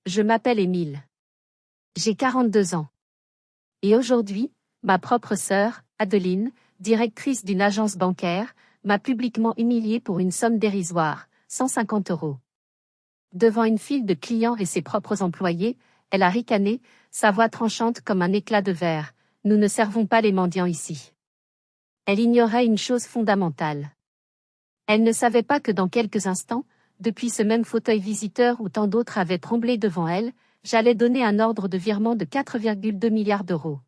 Je m'appelle Émile. J'ai 42 ans. Et aujourd'hui, ma propre sœur, Adeline, directrice d'une agence bancaire, m'a publiquement humiliée pour une somme dérisoire, 150 €. Devant une file de clients et ses propres employés, elle a ricané, sa voix tranchante comme un éclat de verre. Nous ne servons pas les mendiants ici. Elle ignorait une chose fondamentale. Elle ne savait pas que dans quelques instants, depuis ce même fauteuil visiteur où tant d'autres avaient tremblé devant elle, j'allais donner un ordre de virement de 4,2 milliards d'euros.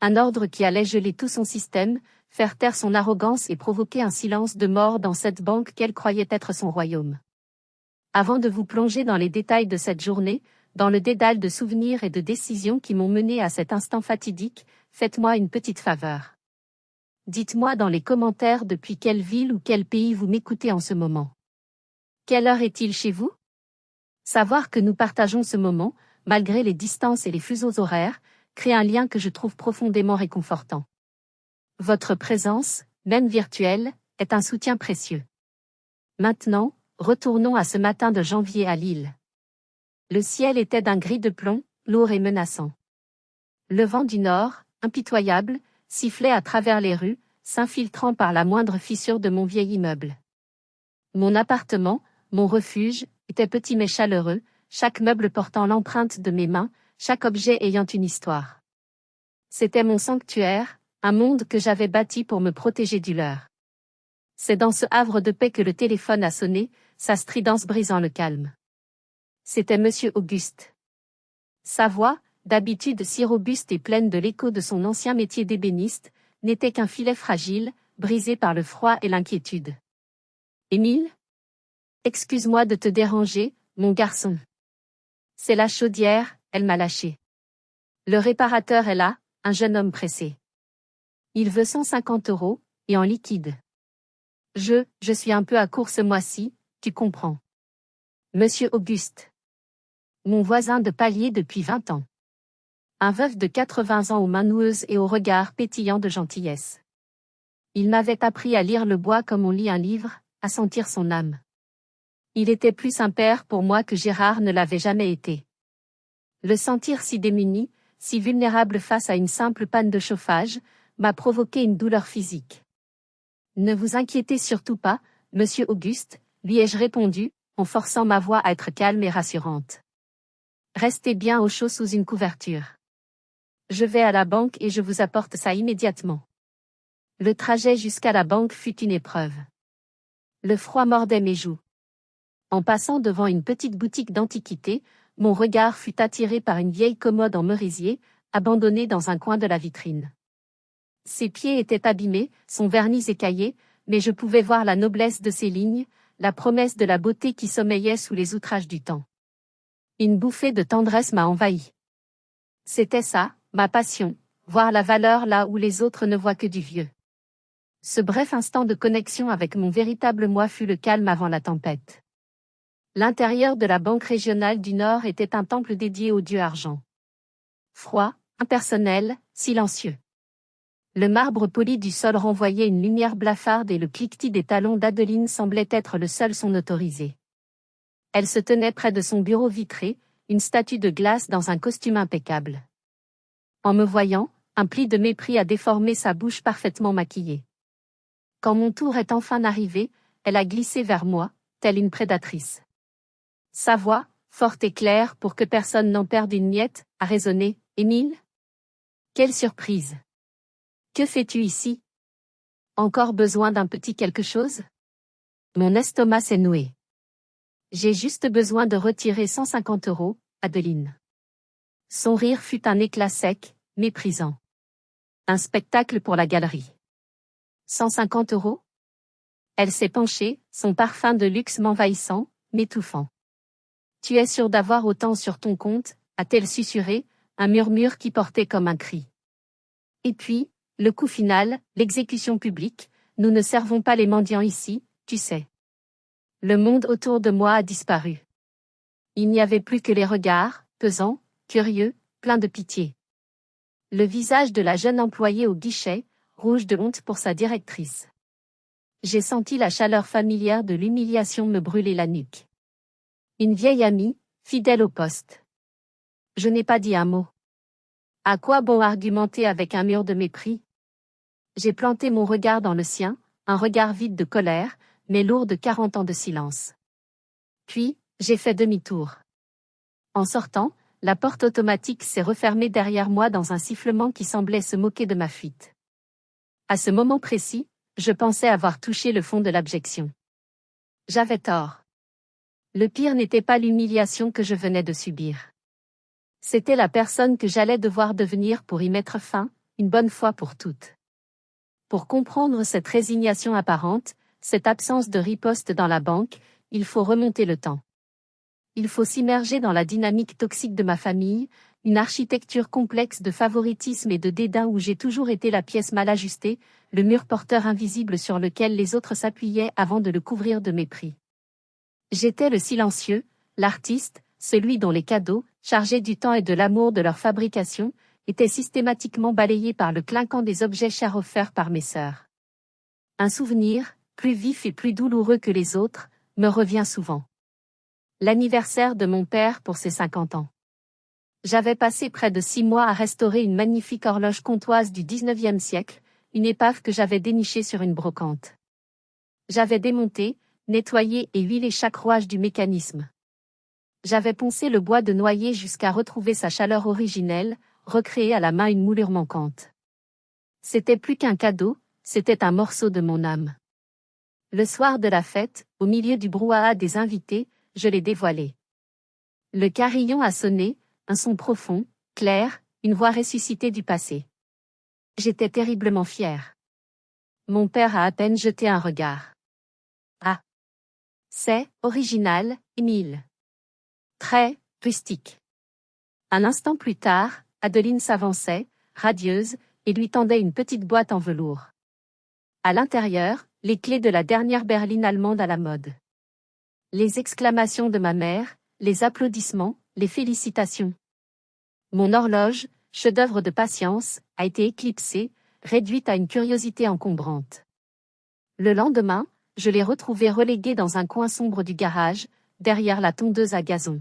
Un ordre qui allait geler tout son système, faire taire son arrogance et provoquer un silence de mort dans cette banque qu'elle croyait être son royaume. Avant de vous plonger dans les détails de cette journée, dans le dédale de souvenirs et de décisions qui m'ont mené à cet instant fatidique, faites-moi une petite faveur. Dites-moi dans les commentaires depuis quelle ville ou quel pays vous m'écoutez en ce moment. Quelle heure est-il chez vous? Savoir que nous partageons ce moment, malgré les distances et les fuseaux horaires, crée un lien que je trouve profondément réconfortant. Votre présence, même virtuelle, est un soutien précieux. Maintenant, retournons à ce matin de janvier à Lille. Le ciel était d'un gris de plomb, lourd et menaçant. Le vent du nord, impitoyable, sifflait à travers les rues, s'infiltrant par la moindre fissure de mon vieil immeuble. Mon appartement, mon refuge, était petit mais chaleureux, chaque meuble portant l'empreinte de mes mains, chaque objet ayant une histoire. C'était mon sanctuaire, un monde que j'avais bâti pour me protéger du leur. C'est dans ce havre de paix que le téléphone a sonné, sa stridence brisant le calme. C'était Monsieur Auguste. Sa voix, d'habitude si robuste et pleine de l'écho de son ancien métier d'ébéniste, n'était qu'un filet fragile, brisé par le froid et l'inquiétude. Émile? Excuse-moi de te déranger, mon garçon. C'est la chaudière, elle m'a lâché. Le réparateur est là, un jeune homme pressé. Il veut 150 €, et en liquide. Je suis un peu à court ce mois-ci, tu comprends. Monsieur Auguste. Mon voisin de palier depuis 20 ans. Un veuf de 80 ans aux mains noueuses et au regard pétillant de gentillesse. Il m'avait appris à lire le bois comme on lit un livre, à sentir son âme. Il était plus un père pour moi que Gérard ne l'avait jamais été. Le sentir si démuni, si vulnérable face à une simple panne de chauffage, m'a provoqué une douleur physique. Ne vous inquiétez surtout pas, monsieur Auguste, lui ai-je répondu, en forçant ma voix à être calme et rassurante. Restez bien au chaud sous une couverture. Je vais à la banque et je vous apporte ça immédiatement. Le trajet jusqu'à la banque fut une épreuve. Le froid mordait mes joues. En passant devant une petite boutique d'antiquités, mon regard fut attiré par une vieille commode en merisier, abandonnée dans un coin de la vitrine. Ses pieds étaient abîmés, son vernis écaillé, mais je pouvais voir la noblesse de ses lignes, la promesse de la beauté qui sommeillait sous les outrages du temps. Une bouffée de tendresse m'a envahi. C'était ça, ma passion, voir la valeur là où les autres ne voient que du vieux. Ce bref instant de connexion avec mon véritable moi fut le calme avant la tempête. L'intérieur de la Banque régionale du Nord était un temple dédié au dieu argent. Froid, impersonnel, silencieux. Le marbre poli du sol renvoyait une lumière blafarde et le cliquetis des talons d'Adeline semblait être le seul son autorisé. Elle se tenait près de son bureau vitré, une statue de glace dans un costume impeccable. En me voyant, un pli de mépris a déformé sa bouche parfaitement maquillée. Quand mon tour est enfin arrivé, elle a glissé vers moi, telle une prédatrice. Sa voix, forte et claire pour que personne n'en perde une miette, a résonné. « Émile? Quelle surprise! Que fais-tu ici? Encore besoin d'un petit quelque chose? » Mon estomac s'est noué. J'ai juste besoin de retirer 150 €, Adeline. Son rire fut un éclat sec, méprisant. Un spectacle pour la galerie. 150 €? Elle s'est penchée, son parfum de luxe m'envahissant, m'étouffant. Tu es sûr d'avoir autant sur ton compte, a-t-elle susurré, un murmure qui portait comme un cri. Et puis, le coup final, l'exécution publique, nous ne servons pas les mendiants ici, tu sais. Le monde autour de moi a disparu. Il n'y avait plus que les regards, pesants, curieux, pleins de pitié. Le visage de la jeune employée au guichet, rouge de honte pour sa directrice. J'ai senti la chaleur familière de l'humiliation me brûler la nuque. Une vieille amie, fidèle au poste. Je n'ai pas dit un mot. À quoi bon argumenter avec un mur de mépris? J'ai planté mon regard dans le sien, un regard vide de colère, mais lourd de 40 ans de silence. Puis, j'ai fait demi-tour. En sortant, la porte automatique s'est refermée derrière moi dans un sifflement qui semblait se moquer de ma fuite. À ce moment précis, je pensais avoir touché le fond de l'abjection. J'avais tort. Le pire n'était pas l'humiliation que je venais de subir. C'était la personne que j'allais devoir devenir pour y mettre fin, une bonne fois pour toutes. Pour comprendre cette résignation apparente, cette absence de riposte dans la banque, il faut remonter le temps. Il faut s'immerger dans la dynamique toxique de ma famille, une architecture complexe de favoritisme et de dédain où j'ai toujours été la pièce mal ajustée, le mur porteur invisible sur lequel les autres s'appuyaient avant de le couvrir de mépris. J'étais le silencieux, l'artiste, celui dont les cadeaux, chargés du temps et de l'amour de leur fabrication, étaient systématiquement balayés par le clinquant des objets chers offerts par mes sœurs. Un souvenir, plus vif et plus douloureux que les autres, me revient souvent. L'anniversaire de mon père pour ses 50 ans. J'avais passé près de 6 mois à restaurer une magnifique horloge comtoise du 19e siècle, une épave que j'avais dénichée sur une brocante. J'avais démonté, nettoyé et huilé chaque rouage du mécanisme. J'avais poncé le bois de noyer jusqu'à retrouver sa chaleur originelle, recréé à la main une moulure manquante. C'était plus qu'un cadeau, c'était un morceau de mon âme. Le soir de la fête, au milieu du brouhaha des invités, je l'ai dévoilé. Le carillon a sonné, un son profond, clair, une voix ressuscitée du passé. J'étais terriblement fière. Mon père a à peine jeté un regard. Ah! C'est original, Émile. Très rustique. Un instant plus tard, Adeline s'avançait, radieuse, et lui tendait une petite boîte en velours. À l'intérieur, les clés de la dernière berline allemande à la mode. Les exclamations de ma mère, les applaudissements, les félicitations. Mon horloge, chef-d'œuvre de patience, a été éclipsée, réduite à une curiosité encombrante. Le lendemain, je l'ai retrouvée reléguée dans un coin sombre du garage, derrière la tondeuse à gazon.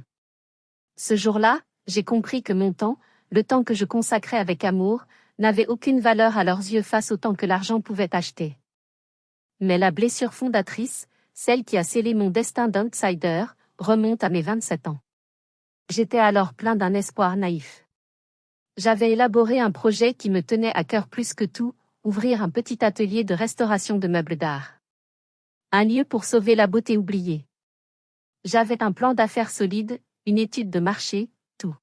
Ce jour-là, j'ai compris que mon temps, le temps que je consacrais avec amour, n'avait aucune valeur à leurs yeux face au temps que l'argent pouvait acheter. Mais la blessure fondatrice, celle qui a scellé mon destin d'outsider, remonte à mes 27 ans. J'étais alors plein d'un espoir naïf. J'avais élaboré un projet qui me tenait à cœur plus que tout, ouvrir un petit atelier de restauration de meubles d'art. Un lieu pour sauver la beauté oubliée. J'avais un plan d'affaires solide, une étude de marché, tout.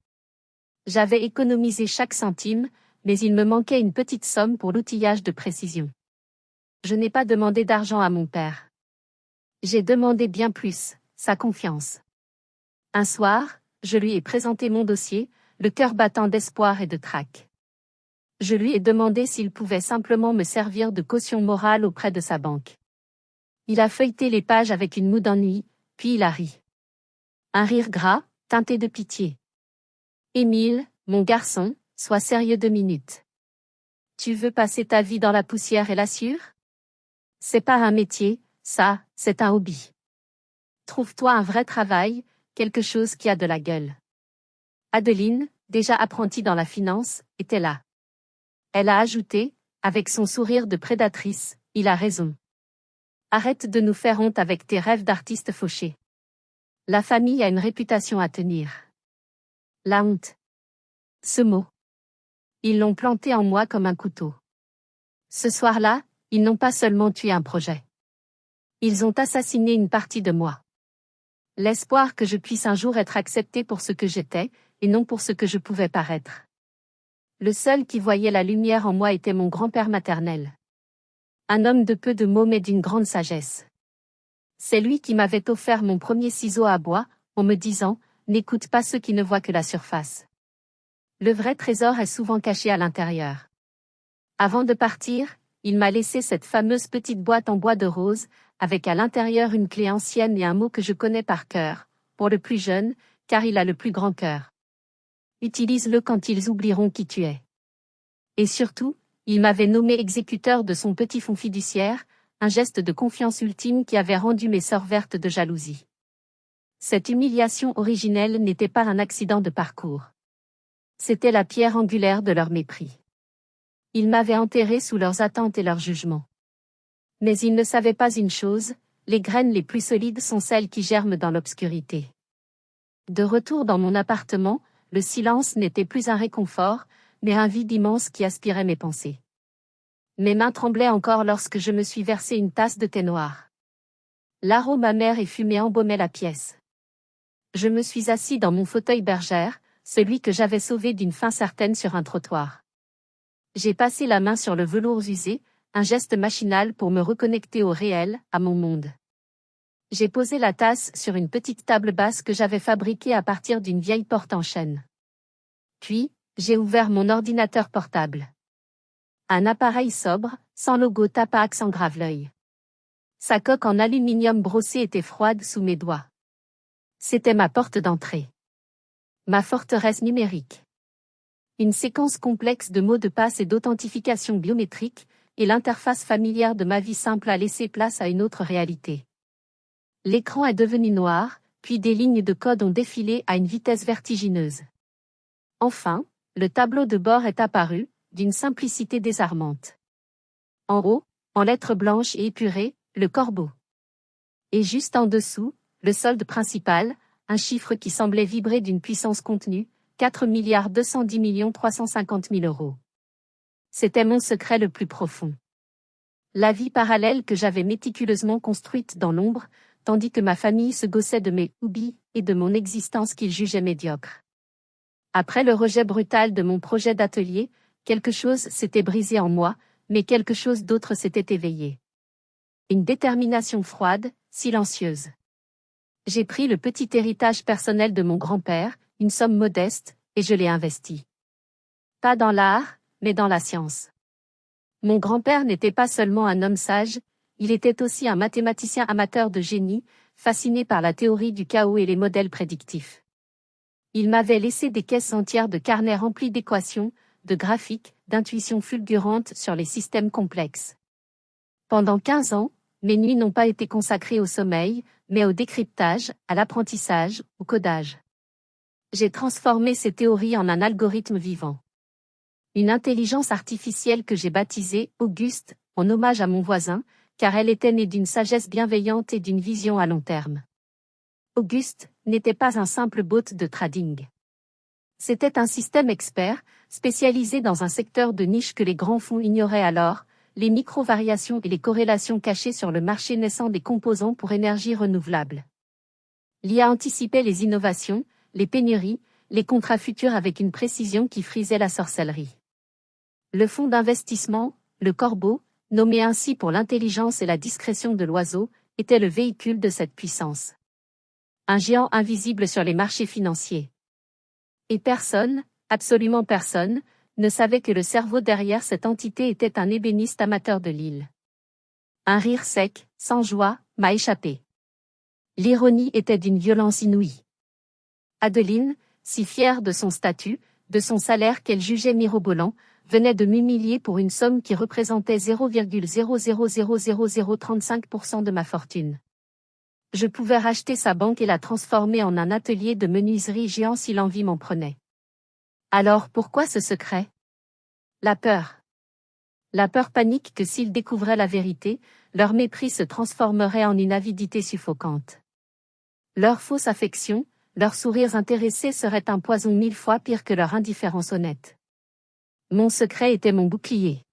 J'avais économisé chaque centime, mais il me manquait une petite somme pour l'outillage de précision. Je n'ai pas demandé d'argent à mon père. J'ai demandé bien plus, sa confiance. Un soir, je lui ai présenté mon dossier, le cœur battant d'espoir et de trac. Je lui ai demandé s'il pouvait simplement me servir de caution morale auprès de sa banque. Il a feuilleté les pages avec une moue d'ennui, puis il a ri. Un rire gras, teinté de pitié. Émile, mon garçon, sois sérieux 2 minutes. Tu veux passer ta vie dans la poussière et la sueur? C'est pas un métier, ça, c'est un hobby. Trouve-toi un vrai travail, quelque chose qui a de la gueule. Adeline, déjà apprentie dans la finance, était là. Elle a ajouté, avec son sourire de prédatrice, il a raison. Arrête de nous faire honte avec tes rêves d'artiste fauché. La famille a une réputation à tenir. La honte. Ce mot. Ils l'ont planté en moi comme un couteau. Ce soir-là, ils n'ont pas seulement tué un projet. Ils ont assassiné une partie de moi. L'espoir que je puisse un jour être accepté pour ce que j'étais, et non pour ce que je pouvais paraître. Le seul qui voyait la lumière en moi était mon grand-père maternel. Un homme de peu de mots mais d'une grande sagesse. C'est lui qui m'avait offert mon premier ciseau à bois, en me disant « N'écoute pas ceux qui ne voient que la surface. Le vrai trésor est souvent caché à l'intérieur. » Avant de partir, il m'a laissé cette fameuse petite boîte en bois de rose, avec à l'intérieur une clé ancienne et un mot que je connais par cœur, pour le plus jeune, car il a le plus grand cœur. Utilise-le quand ils oublieront qui tu es. Et surtout, il m'avait nommé exécuteur de son petit fonds fiduciaire, un geste de confiance ultime qui avait rendu mes sœurs vertes de jalousie. Cette humiliation originelle n'était pas un accident de parcours. C'était la pierre angulaire de leur mépris. Ils m'avaient enterré sous leurs attentes et leurs jugements. Mais ils ne savaient pas une chose, les graines les plus solides sont celles qui germent dans l'obscurité. De retour dans mon appartement, le silence n'était plus un réconfort, mais un vide immense qui aspirait mes pensées. Mes mains tremblaient encore lorsque je me suis versé une tasse de thé noir. L'arôme amer et fumé embaumait la pièce. Je me suis assis dans mon fauteuil bergère, celui que j'avais sauvé d'une faim certaine sur un trottoir. J'ai passé la main sur le velours usé, un geste machinal pour me reconnecter au réel, à mon monde. J'ai posé la tasse sur une petite table basse que j'avais fabriquée à partir d'une vieille porte en chêne. Puis, j'ai ouvert mon ordinateur portable. Un appareil sobre, sans logo Tapax engrave l'œil. Sa coque en aluminium brossé était froide sous mes doigts. C'était ma porte d'entrée. Ma forteresse numérique. Une séquence complexe de mots de passe et d'authentification biométrique, et l'interface familière de ma vie simple a laissé place à une autre réalité. L'écran est devenu noir, puis des lignes de code ont défilé à une vitesse vertigineuse. Enfin, le tableau de bord est apparu, d'une simplicité désarmante. En haut, en lettres blanches et épurées, le corbeau. Et juste en dessous, le solde principal, un chiffre qui semblait vibrer d'une puissance contenue, 4 210 350 000 €. C'était mon secret le plus profond. La vie parallèle que j'avais méticuleusement construite dans l'ombre, tandis que ma famille se gaussait de mes hobbies et de mon existence qu'ils jugeaient médiocre. Après le rejet brutal de mon projet d'atelier, quelque chose s'était brisé en moi, mais quelque chose d'autre s'était éveillé. Une détermination froide, silencieuse. J'ai pris le petit héritage personnel de mon grand-père, une somme modeste, et je l'ai investi. Pas dans l'art, mais dans la science. Mon grand-père n'était pas seulement un homme sage, il était aussi un mathématicien amateur de génie, fasciné par la théorie du chaos et les modèles prédictifs. Il m'avait laissé des caisses entières de carnets remplis d'équations, de graphiques, d'intuitions fulgurantes sur les systèmes complexes. Pendant 15 ans, mes nuits n'ont pas été consacrées au sommeil, mais au décryptage, à l'apprentissage, au codage. J'ai transformé ces théories en un algorithme vivant. Une intelligence artificielle que j'ai baptisée Auguste, en hommage à mon voisin, car elle était née d'une sagesse bienveillante et d'une vision à long terme. Auguste n'était pas un simple bot de trading. C'était un système expert, spécialisé dans un secteur de niche que les grands fonds ignoraient alors, les micro-variations et les corrélations cachées sur le marché naissant des composants pour énergie renouvelable. L'IA anticipait les innovations, les pénuries, les contrats futurs avec une précision qui frisait la sorcellerie. Le fonds d'investissement, le corbeau, nommé ainsi pour l'intelligence et la discrétion de l'oiseau, était le véhicule de cette puissance. Un géant invisible sur les marchés financiers. Et personne, absolument personne, ne savait que le cerveau derrière cette entité était un ébéniste amateur de l'île. Un rire sec, sans joie, m'a échappé. L'ironie était d'une violence inouïe. Adeline, si fière de son statut, de son salaire qu'elle jugeait mirobolant, venait de m'humilier pour une somme qui représentait 0,0000035% de ma fortune. Je pouvais racheter sa banque et la transformer en un atelier de menuiserie géant si l'envie m'en prenait. Alors pourquoi ce secret? La peur. La peur panique que s'ils découvraient la vérité, leur mépris se transformerait en une avidité suffocante. Leur fausse affection, leurs sourires intéressés seraient un poison 1000 fois pire que leur indifférence honnête. Mon secret était mon bouclier.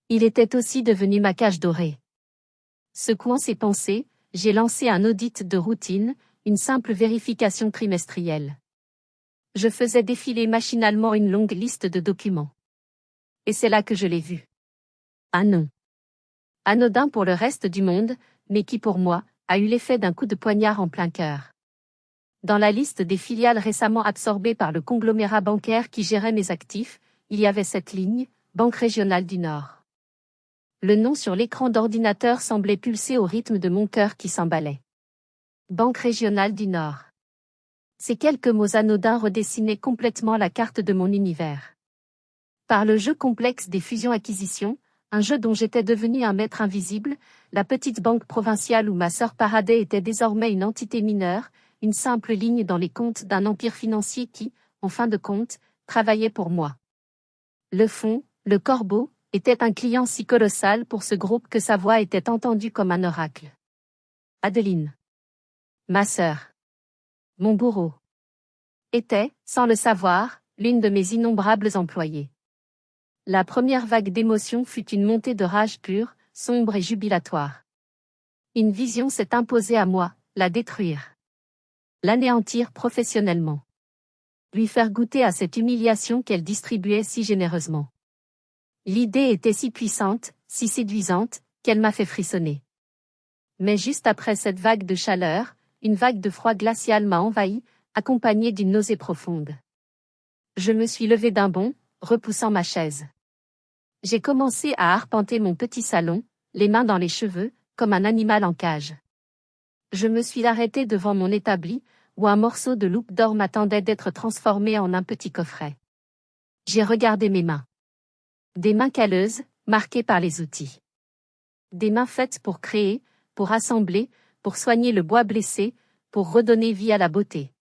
Il était aussi devenu ma cage dorée. Secouant ses pensées, j'ai lancé un audit de routine, une simple vérification trimestrielle. Je faisais défiler machinalement une longue liste de documents. Et c'est là que je l'ai vu. Un nom. Anodin pour le reste du monde, mais qui pour moi, a eu l'effet d'un coup de poignard en plein cœur. Dans la liste des filiales récemment absorbées par le conglomérat bancaire qui gérait mes actifs, il y avait cette ligne, Banque régionale du Nord. Le nom sur l'écran d'ordinateur semblait pulser au rythme de mon cœur qui s'emballait. Banque régionale du Nord. Ces quelques mots anodins redessinaient complètement la carte de mon univers. Par le jeu complexe des fusions-acquisitions, un jeu dont j'étais devenu un maître invisible, la petite banque provinciale où ma sœur paradait était désormais une entité mineure, une simple ligne dans les comptes d'un empire financier qui, en fin de compte, travaillait pour moi. Le fond, le corbeau, était un client si colossal pour ce groupe que sa voix était entendue comme un oracle. Adeline. Ma sœur. Mon bourreau. Était, sans le savoir, l'une de mes innombrables employées. La première vague d'émotion fut une montée de rage pure, sombre et jubilatoire. Une vision s'est imposée à moi, la détruire. L'anéantir professionnellement. Lui faire goûter à cette humiliation qu'elle distribuait si généreusement. L'idée était si puissante, si séduisante, qu'elle m'a fait frissonner. Mais juste après cette vague de chaleur, une vague de froid glacial m'a envahi, accompagnée d'une nausée profonde. Je me suis levée d'un bond, repoussant ma chaise. J'ai commencé à arpenter mon petit salon, les mains dans les cheveux, comme un animal en cage. Je me suis arrêtée devant mon établi, où un morceau de loupe d'or m'attendait d'être transformé en un petit coffret. J'ai regardé mes mains. Des mains calleuses, marquées par les outils. Des mains faites pour créer, pour assembler, pour soigner le bois blessé, pour redonner vie à la beauté.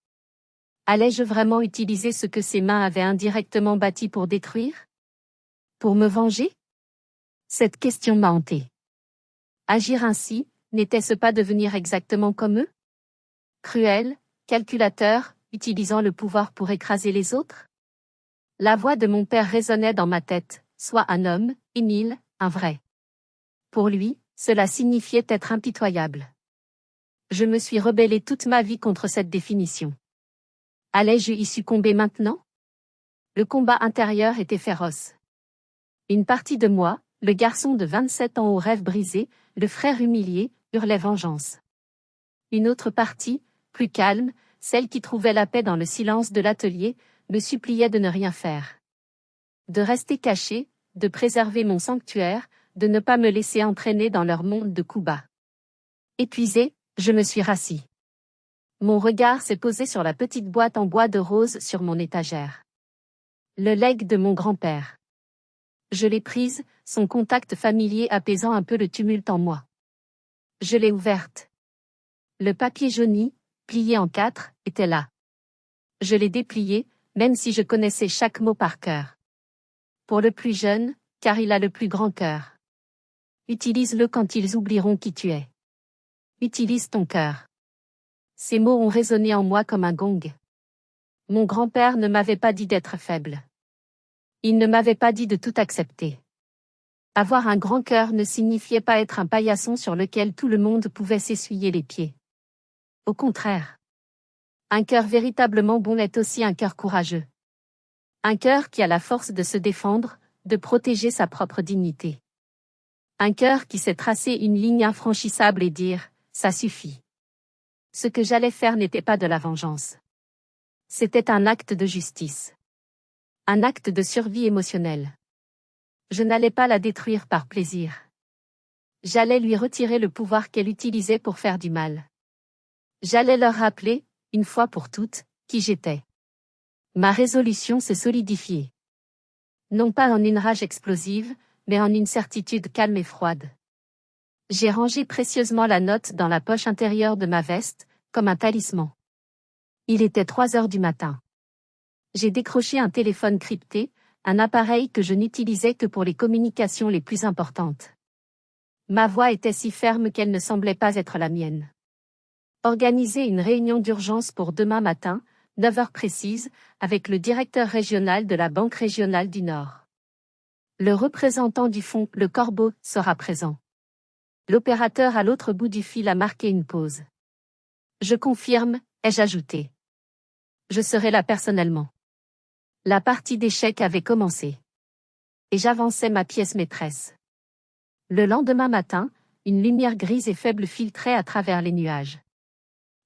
Allais-je vraiment utiliser ce que ces mains avaient indirectement bâti pour détruire? Pour me venger? Cette question m'a hantée. Agir ainsi, n'était-ce pas devenir exactement comme eux? Cruel, calculateur, utilisant le pouvoir pour écraser les autres? La voix de mon père résonnait dans ma tête, soit un homme, Émile, un vrai. Pour lui, cela signifiait être impitoyable. Je me suis rebellée toute ma vie contre cette définition. Allais-je y succomber maintenant? Le combat intérieur était féroce. Une partie de moi, le garçon de 27 ans aux rêves brisés, le frère humilié, hurlait vengeance. Une autre partie, plus calme, celle qui trouvait la paix dans le silence de l'atelier, me suppliait de ne rien faire. De rester caché, de préserver mon sanctuaire, de ne pas me laisser entraîner dans leur monde de coups bas. Épuisé, je me suis rassis. Mon regard s'est posé sur la petite boîte en bois de rose sur mon étagère. Le legs de mon grand-père. Je l'ai prise, son contact familier apaisant un peu le tumulte en moi. Je l'ai ouverte. Le papier jauni, plié en 4, était là. Je l'ai déplié, même si je connaissais chaque mot par cœur. Pour le plus jeune, car il a le plus grand cœur. Utilise-le quand ils oublieront qui tu es. Utilise ton cœur. Ces mots ont résonné en moi comme un gong. Mon grand-père ne m'avait pas dit d'être faible. Il ne m'avait pas dit de tout accepter. Avoir un grand cœur ne signifiait pas être un paillasson sur lequel tout le monde pouvait s'essuyer les pieds. Au contraire. Un cœur véritablement bon est aussi un cœur courageux. Un cœur qui a la force de se défendre, de protéger sa propre dignité. Un cœur qui sait tracer une ligne infranchissable et dire « ça suffit ». Ce que j'allais faire n'était pas de la vengeance. C'était un acte de justice. Un acte de survie émotionnelle. Je n'allais pas la détruire par plaisir. J'allais lui retirer le pouvoir qu'elle utilisait pour faire du mal. J'allais leur rappeler, une fois pour toutes, qui j'étais. Ma résolution s'est solidifiée. Non pas en une rage explosive, mais en une certitude calme et froide. J'ai rangé précieusement la note dans la poche intérieure de ma veste, comme un talisman. Il était 3 heures du matin. J'ai décroché un téléphone crypté, un appareil que je n'utilisais que pour les communications les plus importantes. Ma voix était si ferme qu'elle ne semblait pas être la mienne. Organiser une réunion d'urgence pour demain matin, 9 heures précises, avec le directeur régional de la Banque régionale du Nord. Le représentant du fonds, le Corbeau, sera présent. L'opérateur à l'autre bout du fil a marqué une pause. Je confirme, ai-je ajouté. Je serai là personnellement. La partie d'échecs avait commencé. Et j'avançais ma pièce maîtresse. Le lendemain matin, une lumière grise et faible filtrait à travers les nuages.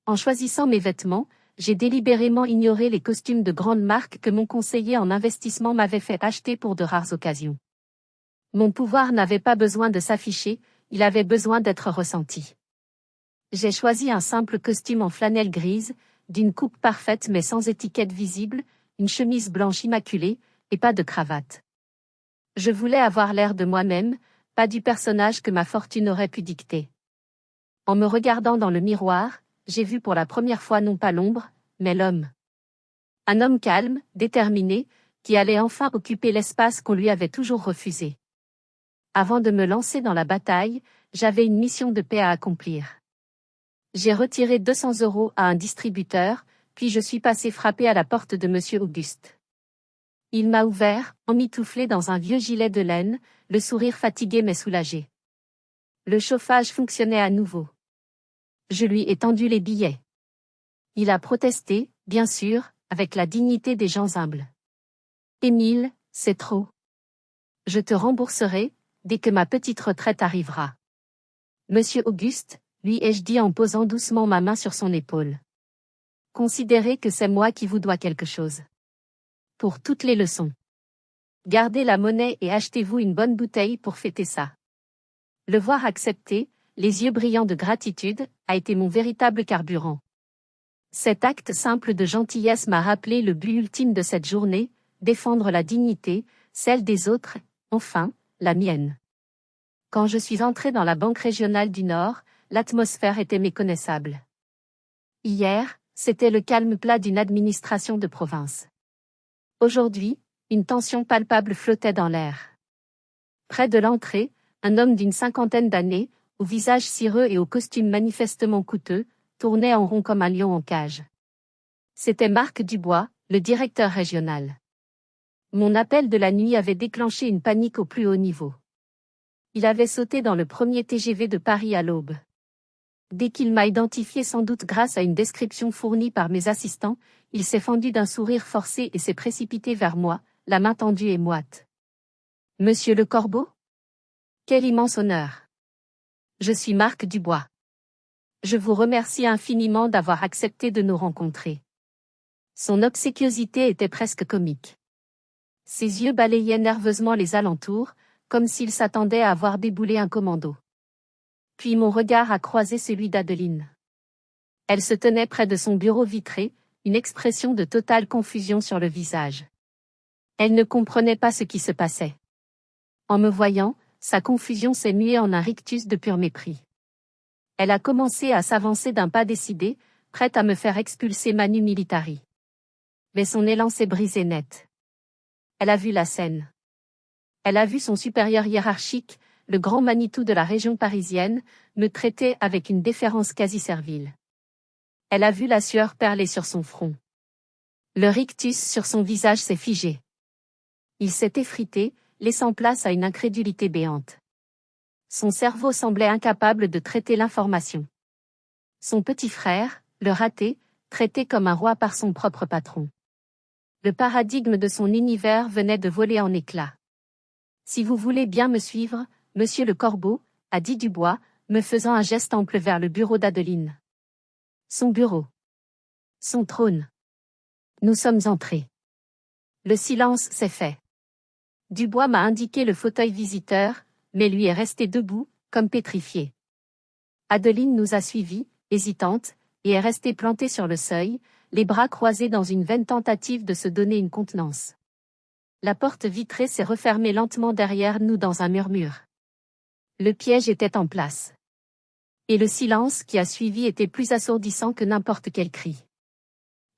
En choisissant mes vêtements, j'ai délibérément ignoré les costumes de grande marque que mon conseiller en investissement m'avait fait acheter pour de rares occasions. Mon pouvoir n'avait pas besoin de s'afficher, il avait besoin d'être ressenti. J'ai choisi un simple costume en flanelle grise, d'une coupe parfaite mais sans étiquette visible, une chemise blanche immaculée, et pas de cravate. Je voulais avoir l'air de moi-même, pas du personnage que ma fortune aurait pu dicter. En me regardant dans le miroir, j'ai vu pour la première fois non pas l'ombre, mais l'homme. Un homme calme, déterminé, qui allait enfin occuper l'espace qu'on lui avait toujours refusé. Avant de me lancer dans la bataille, j'avais une mission de paix à accomplir. J'ai retiré 200 € à un distributeur, puis je suis passé frapper à la porte de Monsieur Auguste. Il m'a ouvert, emmitouflé dans un vieux gilet de laine, le sourire fatigué mais soulagé. Le chauffage fonctionnait à nouveau. Je lui ai tendu les billets. Il a protesté, bien sûr, avec la dignité des gens humbles. Émile, c'est trop. Je te rembourserai, dès que ma petite retraite arrivera. Monsieur Auguste, lui ai-je dit en posant doucement ma main sur son épaule. Considérez que c'est moi qui vous dois quelque chose. Pour toutes les leçons. Gardez la monnaie et achetez-vous une bonne bouteille pour fêter ça. Le voir accepter, les yeux brillants de gratitude, a été mon véritable carburant. Cet acte simple de gentillesse m'a rappelé le but ultime de cette journée, défendre la dignité, celle des autres, enfin, la mienne. Quand je suis entré dans la Banque régionale du Nord, l'atmosphère était méconnaissable. Hier, c'était le calme plat d'une administration de province. Aujourd'hui, une tension palpable flottait dans l'air. Près de l'entrée, un homme d'une cinquantaine d'années, au visage cireux et au costume manifestement coûteux, tournait en rond comme un lion en cage. C'était Marc Dubois, le directeur régional. Mon appel de la nuit avait déclenché une panique au plus haut niveau. Il avait sauté dans le premier TGV de Paris à l'aube. Dès qu'il m'a identifié sans doute grâce à une description fournie par mes assistants, il s'est fendu d'un sourire forcé et s'est précipité vers moi, la main tendue et moite. « Monsieur le Corbeau ? Quel immense honneur ! Je suis Marc Dubois. Je vous remercie infiniment d'avoir accepté de nous rencontrer. » Son obséquiosité était presque comique. Ses yeux balayaient nerveusement les alentours, comme s'il s'attendait à voir débouler un commando. Puis mon regard a croisé celui d'Adeline. Elle se tenait près de son bureau vitré, une expression de totale confusion sur le visage. Elle ne comprenait pas ce qui se passait. En me voyant, sa confusion s'est muée en un rictus de pur mépris. Elle a commencé à s'avancer d'un pas décidé, prête à me faire expulser manu militari. Mais son élan s'est brisé net. Elle a vu la scène. Elle a vu son supérieur hiérarchique, le grand Manitou de la région parisienne, me traiter avec une déférence quasi servile. Elle a vu la sueur perler sur son front. Le rictus sur son visage s'est figé. Il s'est effrité, laissant place à une incrédulité béante. Son cerveau semblait incapable de traiter l'information. Son petit frère, le raté, traité comme un roi par son propre patron. Le paradigme de son univers venait de voler en éclats. « Si vous voulez bien me suivre, monsieur le Corbeau, » a dit Dubois, me faisant un geste ample vers le bureau d'Adeline. Son bureau. Son trône. Nous sommes entrés. Le silence s'est fait. Dubois m'a indiqué le fauteuil visiteur, mais lui est resté debout, comme pétrifié. Adeline nous a suivis, hésitante, et est restée plantée sur le seuil, les bras croisés dans une vaine tentative de se donner une contenance. La porte vitrée s'est refermée lentement derrière nous dans un murmure. Le piège était en place. Et le silence qui a suivi était plus assourdissant que n'importe quel cri.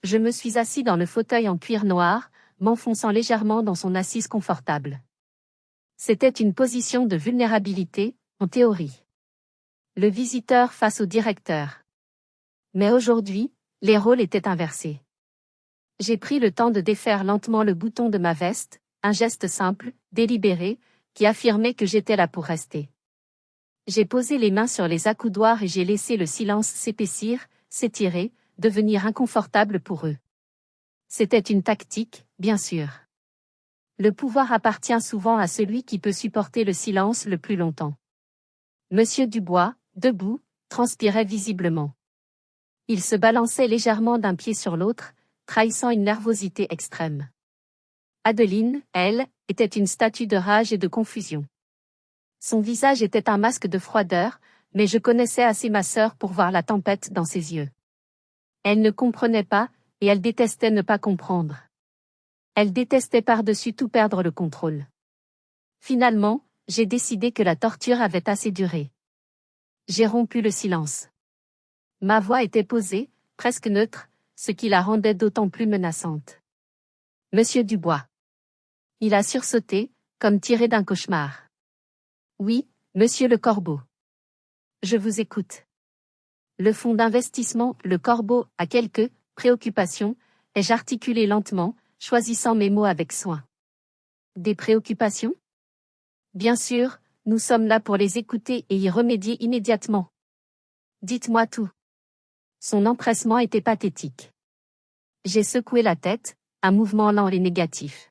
Je me suis assis dans le fauteuil en cuir noir, m'enfonçant légèrement dans son assise confortable. C'était une position de vulnérabilité, en théorie. Le visiteur face au directeur. Mais aujourd'hui, les rôles étaient inversés. J'ai pris le temps de défaire lentement le bouton de ma veste, un geste simple, délibéré, qui affirmait que j'étais là pour rester. J'ai posé les mains sur les accoudoirs et j'ai laissé le silence s'épaissir, s'étirer, devenir inconfortable pour eux. C'était une tactique, bien sûr. Le pouvoir appartient souvent à celui qui peut supporter le silence le plus longtemps. Monsieur Dubois, debout, transpirait visiblement. Il se balançait légèrement d'un pied sur l'autre, trahissant une nervosité extrême. Adeline, elle, était une statue de rage et de confusion. Son visage était un masque de froideur, mais je connaissais assez ma sœur pour voir la tempête dans ses yeux. Elle ne comprenait pas, et elle détestait ne pas comprendre. Elle détestait par-dessus tout perdre le contrôle. Finalement, j'ai décidé que la torture avait assez duré. J'ai rompu le silence. Ma voix était posée, presque neutre, ce qui la rendait d'autant plus menaçante. Monsieur Dubois. Il a sursauté, comme tiré d'un cauchemar. Oui, monsieur le Corbeau. Je vous écoute. Le fonds d'investissement, le Corbeau, a quelques préoccupations, ai-je articulé lentement, choisissant mes mots avec soin. Des préoccupations? Bien sûr, nous sommes là pour les écouter et y remédier immédiatement. Dites-moi tout. Son empressement était pathétique. J'ai secoué la tête, un mouvement lent et négatif.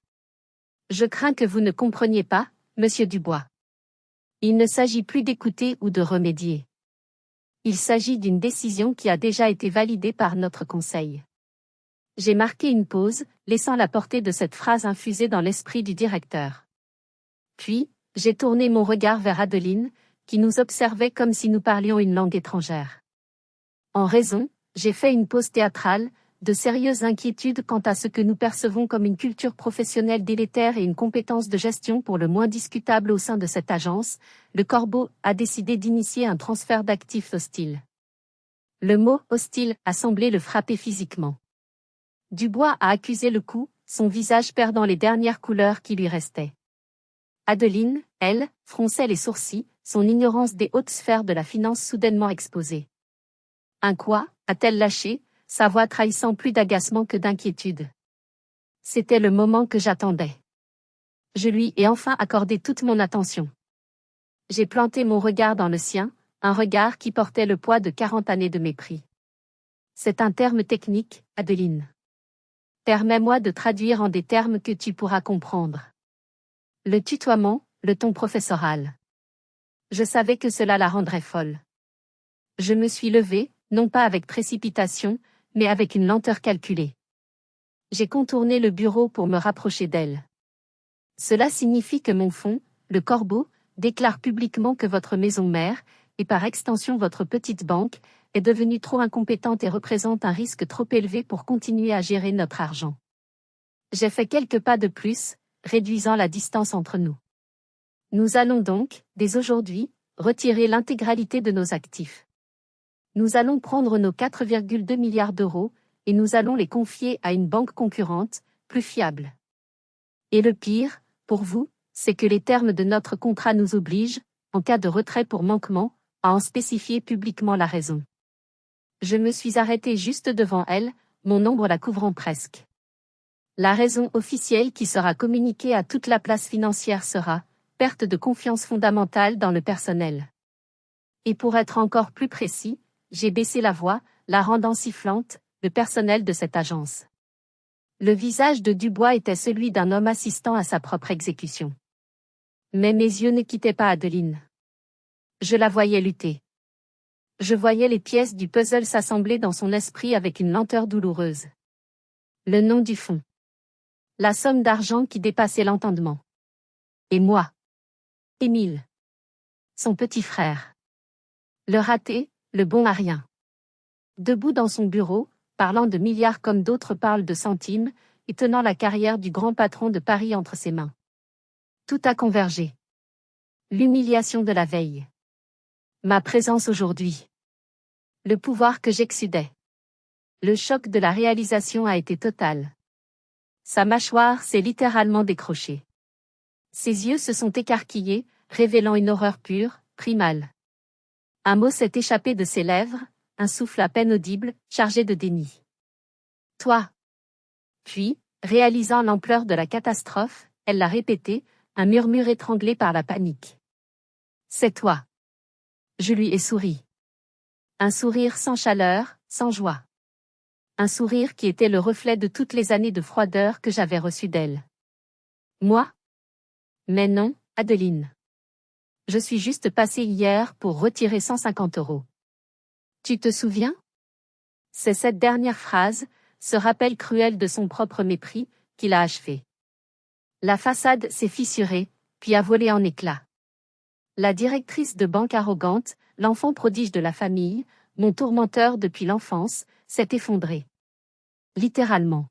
Je crains que vous ne compreniez pas, monsieur Dubois. Il ne s'agit plus d'écouter ou de remédier. Il s'agit d'une décision qui a déjà été validée par notre conseil. J'ai marqué une pause, laissant la portée de cette phrase infuser dans l'esprit du directeur. Puis, j'ai tourné mon regard vers Adeline, qui nous observait comme si nous parlions une langue étrangère. En raison, j'ai fait une pause théâtrale, de sérieuses inquiétudes quant à ce que nous percevons comme une culture professionnelle délétère et une compétence de gestion pour le moins discutable au sein de cette agence, le Corbeau a décidé d'initier un transfert d'actifs hostile. Le mot « hostile » a semblé le frapper physiquement. Dubois a accusé le coup, son visage perdant les dernières couleurs qui lui restaient. Adeline, elle, fronçait les sourcils, son ignorance des hautes sphères de la finance soudainement exposée. Un quoi, a-t-elle lâché, sa voix trahissant plus d'agacement que d'inquiétude. C'était le moment que j'attendais. Je lui ai enfin accordé toute mon attention. J'ai planté mon regard dans le sien, un regard qui portait le poids de 40 années de mépris. C'est un terme technique, Adeline. Permets-moi de traduire en des termes que tu pourras comprendre. Le tutoiement, le ton professoral. Je savais que cela la rendrait folle. Je me suis levée, non pas avec précipitation, mais avec une lenteur calculée. J'ai contourné le bureau pour me rapprocher d'elle. Cela signifie que mon fonds, le Corbeau, déclare publiquement que votre maison mère, et par extension votre petite banque, est devenue trop incompétente et représente un risque trop élevé pour continuer à gérer notre argent. J'ai fait quelques pas de plus, réduisant la distance entre nous. Nous allons donc, dès aujourd'hui, retirer l'intégralité de nos actifs. Nous allons prendre nos 4,2 milliards d'euros, et nous allons les confier à une banque concurrente, plus fiable. Et le pire, pour vous, c'est que les termes de notre contrat nous obligent, en cas de retrait pour manquement, à en spécifier publiquement la raison. Je me suis arrêtée juste devant elle, mon ombre la couvrant presque. La raison officielle qui sera communiquée à toute la place financière sera « perte de confiance fondamentale dans le personnel ». Et pour être encore plus précis, j'ai baissé la voix, la rendant sifflante, le personnel de cette agence. Le visage de Dubois était celui d'un homme assistant à sa propre exécution. Mais mes yeux ne quittaient pas Adeline. Je la voyais lutter. Je voyais les pièces du puzzle s'assembler dans son esprit avec une lenteur douloureuse. Le nom du fonds. La somme d'argent qui dépassait l'entendement. Et moi. Émile. Son petit frère. Le raté, le bon à rien. Debout dans son bureau, parlant de milliards comme d'autres parlent de centimes, et tenant la carrière du grand patron de Paris entre ses mains. Tout a convergé. L'humiliation de la veille. Ma présence aujourd'hui. Le pouvoir que j'exsudais. Le choc de la réalisation a été total. Sa mâchoire s'est littéralement décrochée. Ses yeux se sont écarquillés, révélant une horreur pure, primale. Un mot s'est échappé de ses lèvres, un souffle à peine audible, chargé de déni. Toi. Puis, réalisant l'ampleur de la catastrophe, elle l'a répété, un murmure étranglé par la panique. C'est toi. Je lui ai souri. Un sourire sans chaleur, sans joie. Un sourire qui était le reflet de toutes les années de froideur que j'avais reçues d'elle. Moi? Mais non, Adeline. Je suis juste passée hier pour retirer 150 €. Tu te souviens? C'est cette dernière phrase, ce rappel cruel de son propre mépris, qui l'a achevé. La façade s'est fissurée, puis a volé en éclats. La directrice de banque arrogante, l'enfant prodige de la famille, mon tourmenteur depuis l'enfance, s'est effondrée. Littéralement.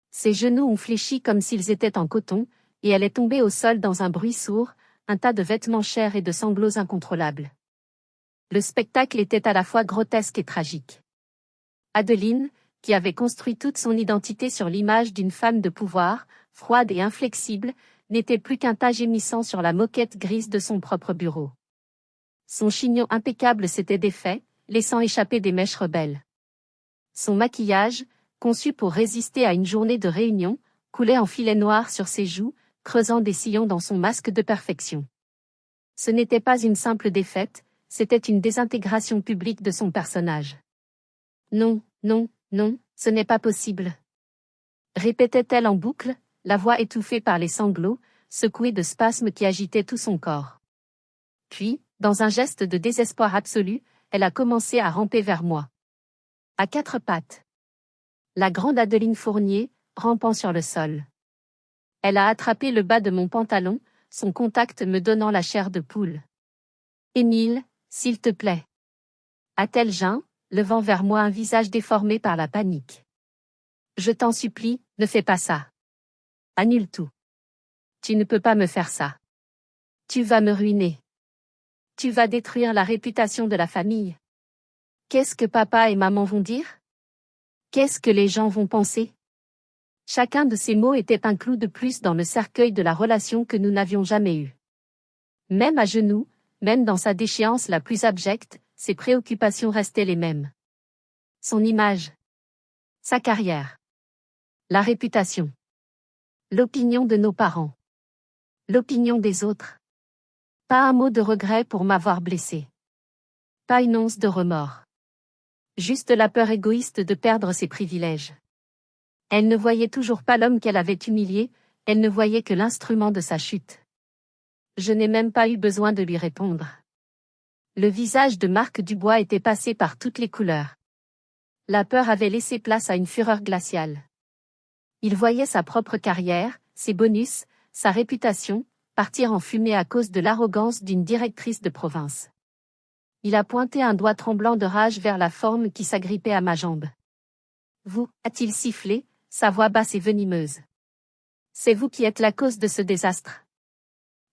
Ses genoux ont fléchi comme s'ils étaient en coton, et elle est tombée au sol dans un bruit sourd, un tas de vêtements chers et de sanglots incontrôlables. Le spectacle était à la fois grotesque et tragique. Adeline, qui avait construit toute son identité sur l'image d'une femme de pouvoir, froide et inflexible, n'était plus qu'un tas gémissant sur la moquette grise de son propre bureau. Son chignon impeccable s'était défait, laissant échapper des mèches rebelles. Son maquillage, conçu pour résister à une journée de réunion, coulait en filets noirs sur ses joues, creusant des sillons dans son masque de perfection. Ce n'était pas une simple défaite, c'était une désintégration publique de son personnage. Non, non, non, ce n'est pas possible. Répétait-elle en boucle, la voix étouffée par les sanglots, secouée de spasmes qui agitaient tout son corps. Puis, dans un geste de désespoir absolu, elle a commencé à ramper vers moi. À quatre pattes. La grande Adeline Fournier, rampant sur le sol. Elle a attrapé le bas de mon pantalon, son contact me donnant la chair de poule. Émile, s'il te plaît. A-t-elle geint, levant vers moi un visage déformé par la panique. Je t'en supplie, ne fais pas ça. Annule tout. Tu ne peux pas me faire ça. Tu vas me ruiner. Tu vas détruire la réputation de la famille. Qu'est-ce que papa et maman vont dire? Qu'est-ce que les gens vont penser? Chacun de ces mots était un clou de plus dans le cercueil de la relation que nous n'avions jamais eue. Même à genoux, même dans sa déchéance la plus abjecte, ses préoccupations restaient les mêmes. Son image. Sa carrière. La réputation. L'opinion de nos parents. L'opinion des autres. Pas un mot de regret pour m'avoir blessé. Pas une once de remords. Juste la peur égoïste de perdre ses privilèges. Elle ne voyait toujours pas l'homme qu'elle avait humilié, elle ne voyait que l'instrument de sa chute. Je n'ai même pas eu besoin de lui répondre. Le visage de Marc Dubois était passé par toutes les couleurs. La peur avait laissé place à une fureur glaciale. Il voyait sa propre carrière, ses bonus, sa réputation, partir en fumée à cause de l'arrogance d'une directrice de province. Il a pointé un doigt tremblant de rage vers la forme qui s'agrippait à ma jambe. Vous, a-t-il sifflé, sa voix basse et venimeuse. C'est vous qui êtes la cause de ce désastre.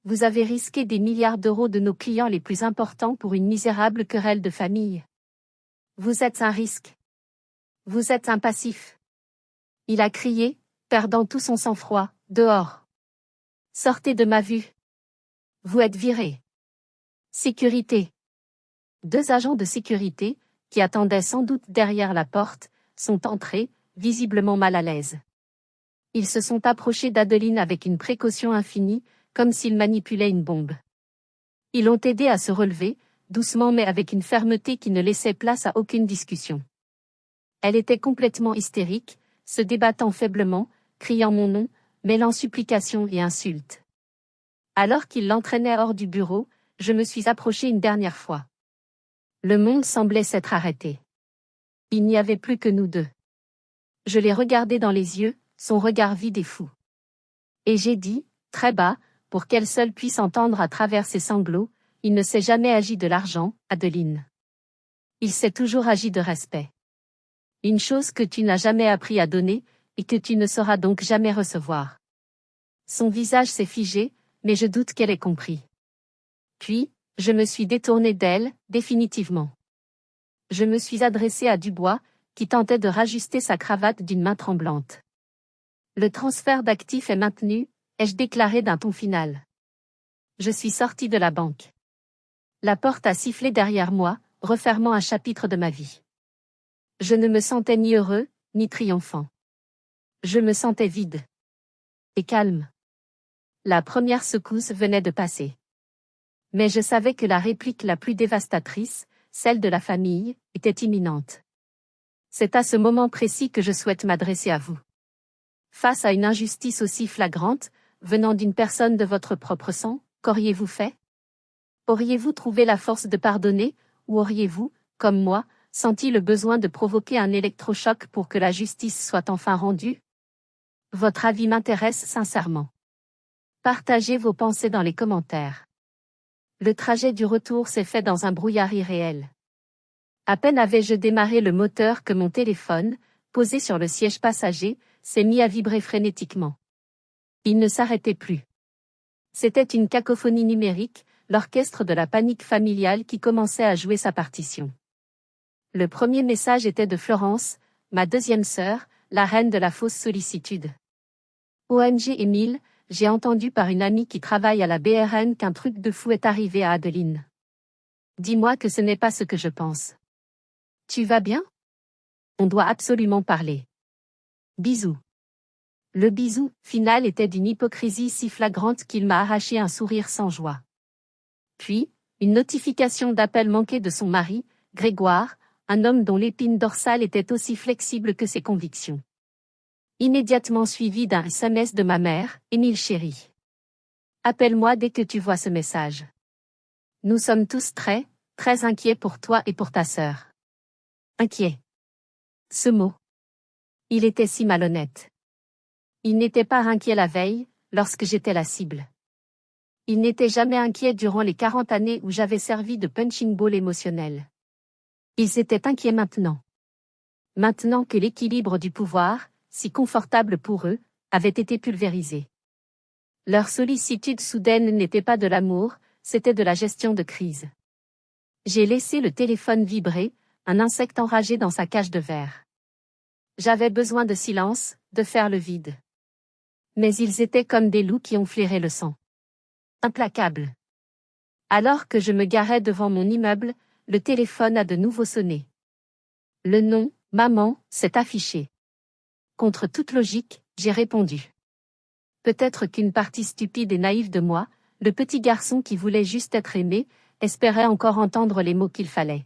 Vous avez risqué des milliards d'euros de nos clients les plus importants pour une misérable querelle de famille. Vous êtes un risque. Vous êtes un passif. Il a crié, perdant tout son sang-froid, dehors. Sortez de ma vue. Vous êtes viré. Sécurité. 2 agents de sécurité, qui attendaient sans doute derrière la porte, sont entrés, visiblement mal à l'aise. Ils se sont approchés d'Adeline avec une précaution infinie, comme s'ils manipulaient une bombe. Ils l'ont aidée à se relever, doucement mais avec une fermeté qui ne laissait place à aucune discussion. Elle était complètement hystérique, se débattant faiblement, criant mon nom, mêlant supplications et insultes. Alors qu'il l'entraînait hors du bureau, je me suis approchée une dernière fois. Le monde semblait s'être arrêté. Il n'y avait plus que nous deux. Je l'ai regardé dans les yeux, son regard vide et fou. Et j'ai dit, très bas, pour qu'elle seule puisse entendre à travers ses sanglots, il ne s'est jamais agi de l'argent, Adeline. Il s'est toujours agi de respect. Une chose que tu n'as jamais appris à donner, et que tu ne sauras donc jamais recevoir. Son visage s'est figé, mais je doute qu'elle ait compris. Puis, je me suis détournée d'elle, définitivement. Je me suis adressée à Dubois, qui tentait de rajuster sa cravate d'une main tremblante. Le transfert d'actifs est maintenu, ai-je déclaré d'un ton final. Je suis sortie de la banque. La porte a sifflé derrière moi, refermant un chapitre de ma vie. Je ne me sentais ni heureux, ni triomphant. Je me sentais vide. Et calme. La première secousse venait de passer. Mais je savais que la réplique la plus dévastatrice, celle de la famille, était imminente. C'est à ce moment précis que je souhaite m'adresser à vous. Face à une injustice aussi flagrante, venant d'une personne de votre propre sang, qu'auriez-vous fait? Auriez-vous trouvé la force de pardonner, ou auriez-vous, comme moi, senti le besoin de provoquer un électrochoc pour que la justice soit enfin rendue? Votre avis m'intéresse sincèrement. Partagez vos pensées dans les commentaires. Le trajet du retour s'est fait dans un brouillard irréel. À peine avais-je démarré le moteur que mon téléphone, posé sur le siège passager, s'est mis à vibrer frénétiquement. Il ne s'arrêtait plus. C'était une cacophonie numérique, l'orchestre de la panique familiale qui commençait à jouer sa partition. Le premier message était de Florence, ma deuxième sœur, la reine de la fausse sollicitude. OMG Émile, j'ai entendu par une amie qui travaille à la BRN qu'un truc de fou est arrivé à Adeline. Dis-moi que ce n'est pas ce que je pense. Tu vas bien? On doit absolument parler. Bisous. Le bisou final était d'une hypocrisie si flagrante qu'il m'a arraché un sourire sans joie. Puis, une notification d'appel manqué de son mari, Grégoire, un homme dont l'épine dorsale était aussi flexible que ses convictions. Immédiatement suivi d'un SMS de ma mère, Émile chéri. Appelle-moi dès que tu vois ce message. Nous sommes tous très, très inquiets pour toi et pour ta sœur. Inquiet. Ce mot. Il était si malhonnête. Il n'était pas inquiet la veille, lorsque j'étais la cible. Il n'était jamais inquiet durant les 40 années où j'avais servi de punching ball émotionnel. Ils étaient inquiets maintenant. Maintenant que l'équilibre du pouvoir, si confortable pour eux, avait été pulvérisé. Leur sollicitude soudaine n'était pas de l'amour, c'était de la gestion de crise. J'ai laissé le téléphone vibrer, un insecte enragé dans sa cage de verre. J'avais besoin de silence, de faire le vide. Mais ils étaient comme des loups qui ont flairé le sang. Implacables. Alors que je me garais devant mon immeuble, le téléphone a de nouveau sonné. Le nom, maman, s'est affiché. Contre toute logique, j'ai répondu. Peut-être qu'une partie stupide et naïve de moi, le petit garçon qui voulait juste être aimé, espérait encore entendre les mots qu'il fallait.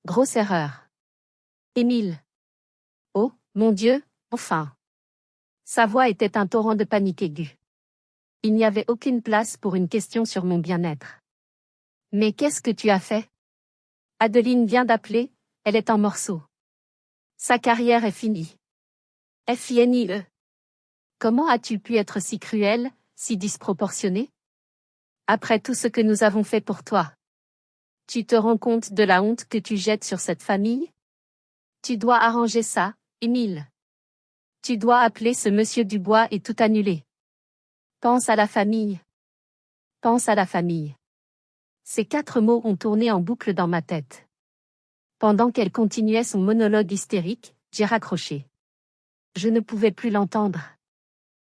Grosse erreur. Émile. Oh, mon Dieu, enfin. Sa voix était un torrent de panique aiguë. Il n'y avait aucune place pour une question sur mon bien-être. Mais qu'est-ce que tu as fait? Adeline vient d'appeler, elle est en morceaux. Sa carrière est finie. FINIE. Comment as-tu pu être si cruel, si disproportionné? Après tout ce que nous avons fait pour toi. Tu te rends compte de la honte que tu jettes sur cette famille? Tu dois arranger ça, Émile. Tu dois appeler ce monsieur Dubois et tout annuler. Pense à la famille. Pense à la famille. Ces 4 mots ont tourné en boucle dans ma tête. Pendant qu'elle continuait son monologue hystérique, j'ai raccroché. Je ne pouvais plus l'entendre.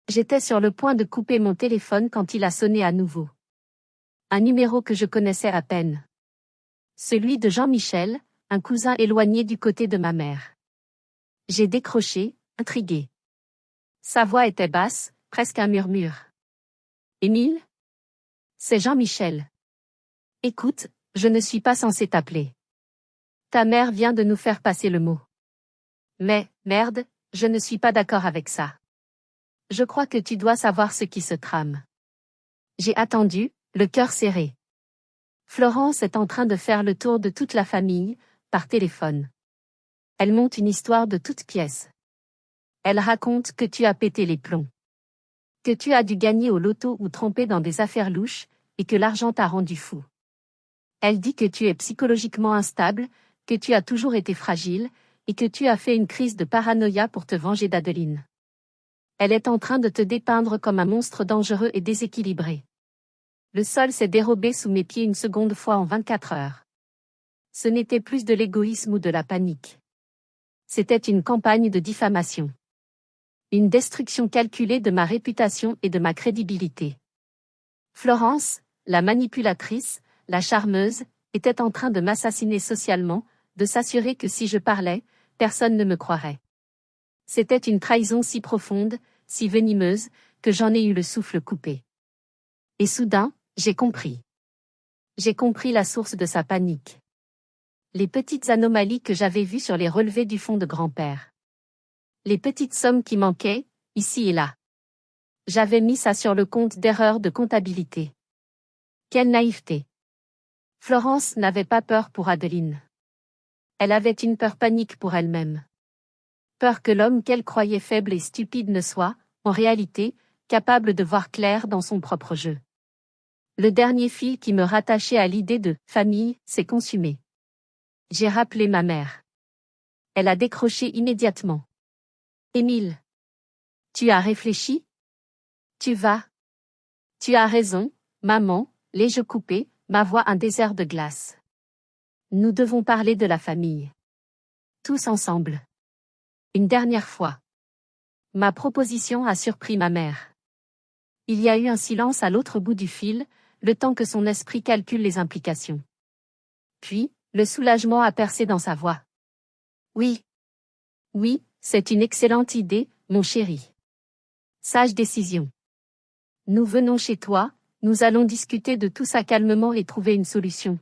J'étais sur le point de couper mon téléphone quand il a sonné à nouveau. Un numéro que je connaissais à peine. Celui de Jean-Michel, un cousin éloigné du côté de ma mère. J'ai décroché, intrigué. Sa voix était basse, presque un murmure. Émile? C'est Jean-Michel. Écoute, je ne suis pas censé t'appeler. Ta mère vient de nous faire passer le mot. Mais, merde, je ne suis pas d'accord avec ça. Je crois que tu dois savoir ce qui se trame. J'ai attendu, le cœur serré. Florence est en train de faire le tour de toute la famille, par téléphone. Elle monte une histoire de toutes pièces. Elle raconte que tu as pété les plombs. Que tu as dû gagner au loto ou tromper dans des affaires louches, et que l'argent t'a rendu fou. Elle dit que tu es psychologiquement instable, que tu as toujours été fragile, et que tu as fait une crise de paranoïa pour te venger d'Adeline. Elle est en train de te dépeindre comme un monstre dangereux et déséquilibré. Le sol s'est dérobé sous mes pieds une seconde fois en 24 heures. Ce n'était plus de l'égoïsme ou de la panique. C'était une campagne de diffamation. Une destruction calculée de ma réputation et de ma crédibilité. Florence, la manipulatrice, la charmeuse, était en train de m'assassiner socialement, de s'assurer que si je parlais, personne ne me croirait. C'était une trahison si profonde, si venimeuse, que j'en ai eu le souffle coupé. Et soudain, j'ai compris. J'ai compris la source de sa panique. Les petites anomalies que j'avais vues sur les relevés du fonds de grand-père. Les petites sommes qui manquaient, ici et là. J'avais mis ça sur le compte d'erreur de comptabilité. Quelle naïveté. Florence n'avait pas peur pour Adeline. Elle avait une peur panique pour elle-même. Peur que l'homme qu'elle croyait faible et stupide ne soit, en réalité, capable de voir clair dans son propre jeu. Le dernier fil qui me rattachait à l'idée de « famille » s'est consumé. J'ai rappelé ma mère. Elle a décroché immédiatement. « Émile. Tu as réfléchi? Tu vas. Tu as raison, maman, Les jeux coupés, ma voix un désert de glace. Nous devons parler de la famille. Tous ensemble. Une dernière fois. Ma proposition a surpris ma mère. Il y a eu un silence à l'autre bout du fil, le temps que son esprit calcule les implications. Puis, le soulagement a percé dans sa voix. Oui. Oui, c'est une excellente idée, mon chéri. Sage décision. Nous venons chez toi, nous allons discuter de tout ça calmement et trouver une solution.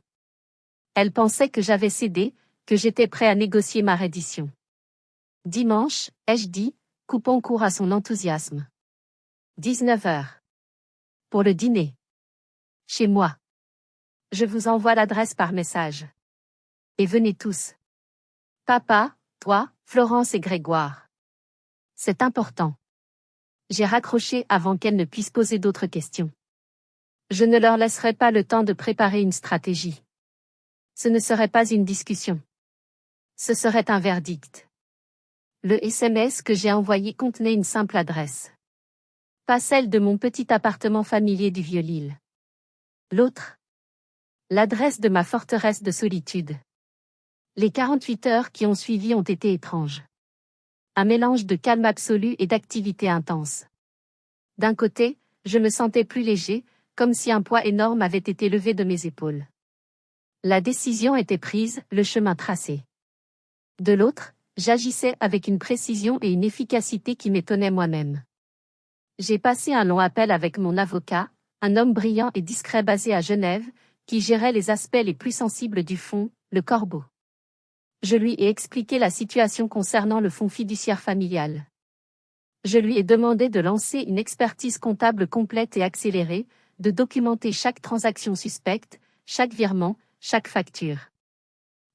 Elle pensait que j'avais cédé, que j'étais prêt à négocier ma reddition. Dimanche, ai-je dit, coupant court à son enthousiasme. 19 heures. Pour le dîner. Chez moi. Je vous envoie l'adresse par message. Et venez tous. Papa, toi, Florence et Grégoire. C'est important. J'ai raccroché avant qu'elle ne puisse poser d'autres questions. Je ne leur laisserai pas le temps de préparer une stratégie. Ce ne serait pas une discussion. Ce serait un verdict. Le SMS que j'ai envoyé contenait une simple adresse. Pas celle de mon petit appartement familier du Vieux-Lille. L'autre. L'adresse de ma forteresse de solitude. Les 48 heures qui ont suivi ont été étranges. Un mélange de calme absolu et d'activité intense. D'un côté, je me sentais plus léger, comme si un poids énorme avait été levé de mes épaules. La décision était prise, le chemin tracé. De l'autre, j'agissais avec une précision et une efficacité qui m'étonnaient moi-même. J'ai passé un long appel avec mon avocat, un homme brillant et discret basé à Genève, qui gérait les aspects les plus sensibles du fonds, le Corbeau. Je lui ai expliqué la situation concernant le fonds fiduciaire familial. Je lui ai demandé de lancer une expertise comptable complète et accélérée, de documenter chaque transaction suspecte, chaque virement, chaque facture.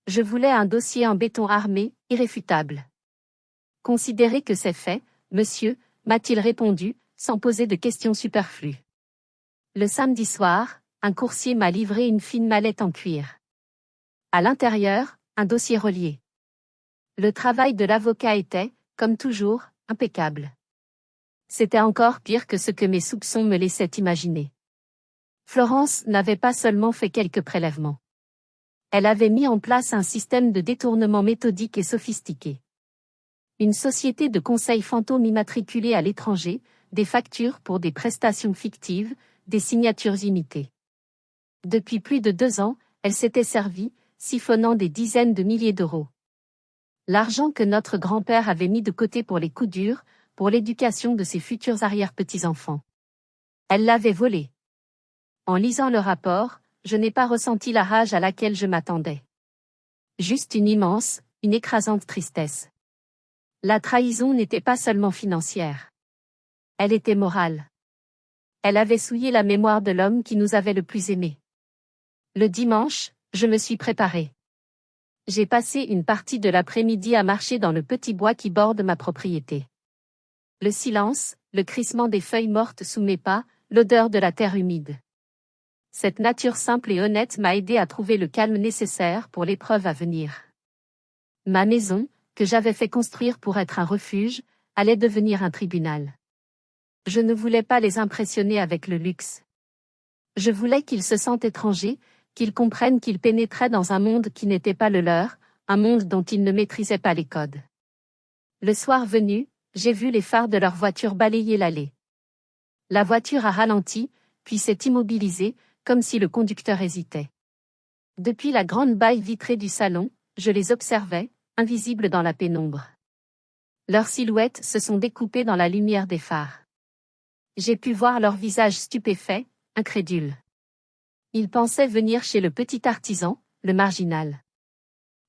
Je voulais un dossier en béton armé, irréfutable. Considérez que c'est fait, monsieur, m'a-t-il répondu, sans poser de questions superflues. Le samedi soir, un coursier m'a livré une fine mallette en cuir. À l'intérieur, un dossier relié. Le travail de l'avocat était, comme toujours, impeccable. C'était encore pire que ce que mes soupçons me laissaient imaginer. Florence n'avait pas seulement fait quelques prélèvements. Elle avait mis en place un système de détournement méthodique et sophistiqué. Une société de conseil fantôme immatriculée à l'étranger, des factures pour des prestations fictives, des signatures imitées. Depuis plus de 2 ans, elle s'était servie, siphonnant des dizaines de milliers d'euros. L'argent que notre grand-père avait mis de côté pour les coups durs, pour l'éducation de ses futurs arrière-petits-enfants. Elle l'avait volé. En lisant le rapport, je n'ai pas ressenti la rage à laquelle je m'attendais. Juste une immense, une écrasante tristesse. La trahison n'était pas seulement financière. Elle était morale. Elle avait souillé la mémoire de l'homme qui nous avait le plus aimés. Le dimanche, je me suis préparée. J'ai passé une partie de l'après-midi à marcher dans le petit bois qui borde ma propriété. Le silence, le crissement des feuilles mortes sous mes pas, l'odeur de la terre humide. Cette nature simple et honnête m'a aidé à trouver le calme nécessaire pour l'épreuve à venir. Ma maison, que j'avais fait construire pour être un refuge, allait devenir un tribunal. Je ne voulais pas les impressionner avec le luxe. Je voulais qu'ils se sentent étrangers, qu'ils comprennent qu'ils pénétraient dans un monde qui n'était pas le leur, un monde dont ils ne maîtrisaient pas les codes. Le soir venu, j'ai vu les phares de leur voiture balayer l'allée. La voiture a ralenti, puis s'est immobilisée, comme si le conducteur hésitait. Depuis la grande baille vitrée du salon, je les observais, invisibles dans la pénombre. Leurs silhouettes se sont découpées dans la lumière des phares. J'ai pu voir leurs visages stupéfaits, incrédules. Ils pensaient venir chez le petit artisan, le marginal.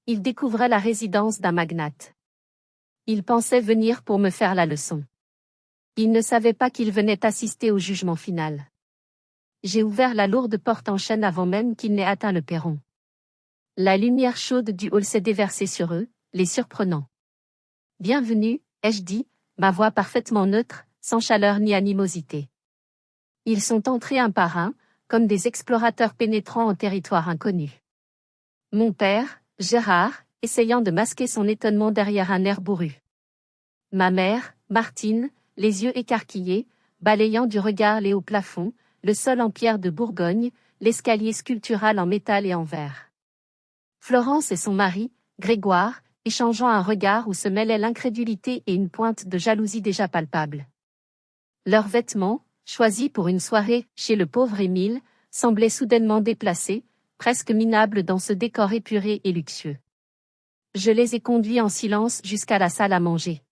Ils découvraient la résidence d'un magnate. Ils pensaient venir pour me faire la leçon. Ils ne savaient pas qu'ils venaient assister au jugement final. J'ai ouvert la lourde porte en chêne avant même qu'ils n'aient atteint le perron. La lumière chaude du hall s'est déversée sur eux, les surprenant. Bienvenue, ai-je dit, ma voix parfaitement neutre, sans chaleur ni animosité. Ils sont entrés un par un, comme des explorateurs pénétrant en territoire inconnu. Mon père, Gérard, essayant de masquer son étonnement derrière un air bourru. Ma mère, Martine, les yeux écarquillés, balayant du regard les hauts plafonds, le sol en pierre de Bourgogne, l'escalier sculptural en métal et en verre. Florence et son mari, Grégoire, échangeant un regard où se mêlaient l'incrédulité et une pointe de jalousie déjà palpable. Leurs vêtements, choisis pour une soirée chez le pauvre Émile, semblaient soudainement déplacés, presque minables dans ce décor épuré et luxueux. Je les ai conduits en silence jusqu'à la salle à manger.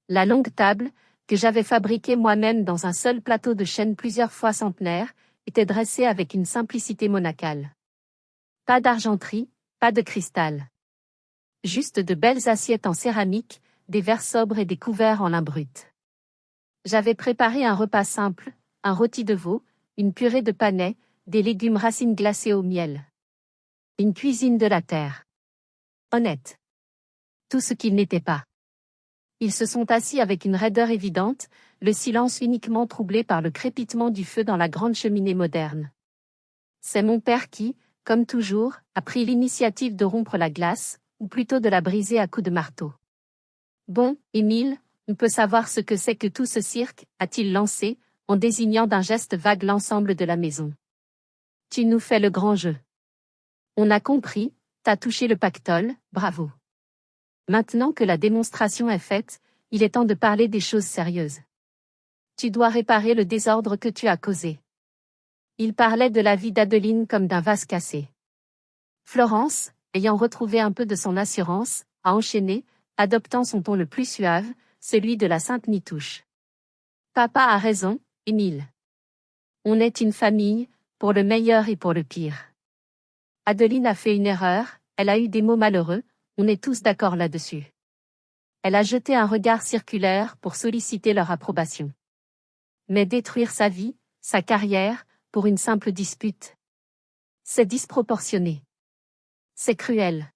La longue table, que j'avais fabriquée moi-même dans un seul plateau de chêne plusieurs fois centenaire, était dressée avec une simplicité monacale. Pas d'argenterie, pas de cristal. Juste de belles assiettes en céramique, des verres sobres et des couverts en lin brut. J'avais préparé un repas simple, un rôti de veau, une purée de panais, des légumes racines glacés au miel. Une cuisine de la terre. Honnête. Tout ce qu'il n'était pas. Ils se sont assis avec une raideur évidente, le silence uniquement troublé par le crépitement du feu dans la grande cheminée moderne. C'est mon père qui, comme toujours, a pris l'initiative de rompre la glace, ou plutôt de la briser à coups de marteau. Bon, Émile, on peut savoir ce que c'est que tout ce cirque, a-t-il lancé, en désignant d'un geste vague l'ensemble de la maison. Tu nous fais le grand jeu. On a compris, t'as touché le pactole, bravo. Maintenant que la démonstration est faite, il est temps de parler des choses sérieuses. Tu dois réparer le désordre que tu as causé. Il parlait de la vie d'Adeline comme d'un vase cassé. Florence, ayant retrouvé un peu de son assurance, a enchaîné, adoptant son ton le plus suave, celui de la sainte Nitouche. Papa a raison, Émile. On est une famille, pour le meilleur et pour le pire. Adeline a fait une erreur, elle a eu des mots malheureux, on est tous d'accord là-dessus. Elle a jeté un regard circulaire pour solliciter leur approbation. Mais détruire sa vie, sa carrière, pour une simple dispute. C'est disproportionné. C'est cruel.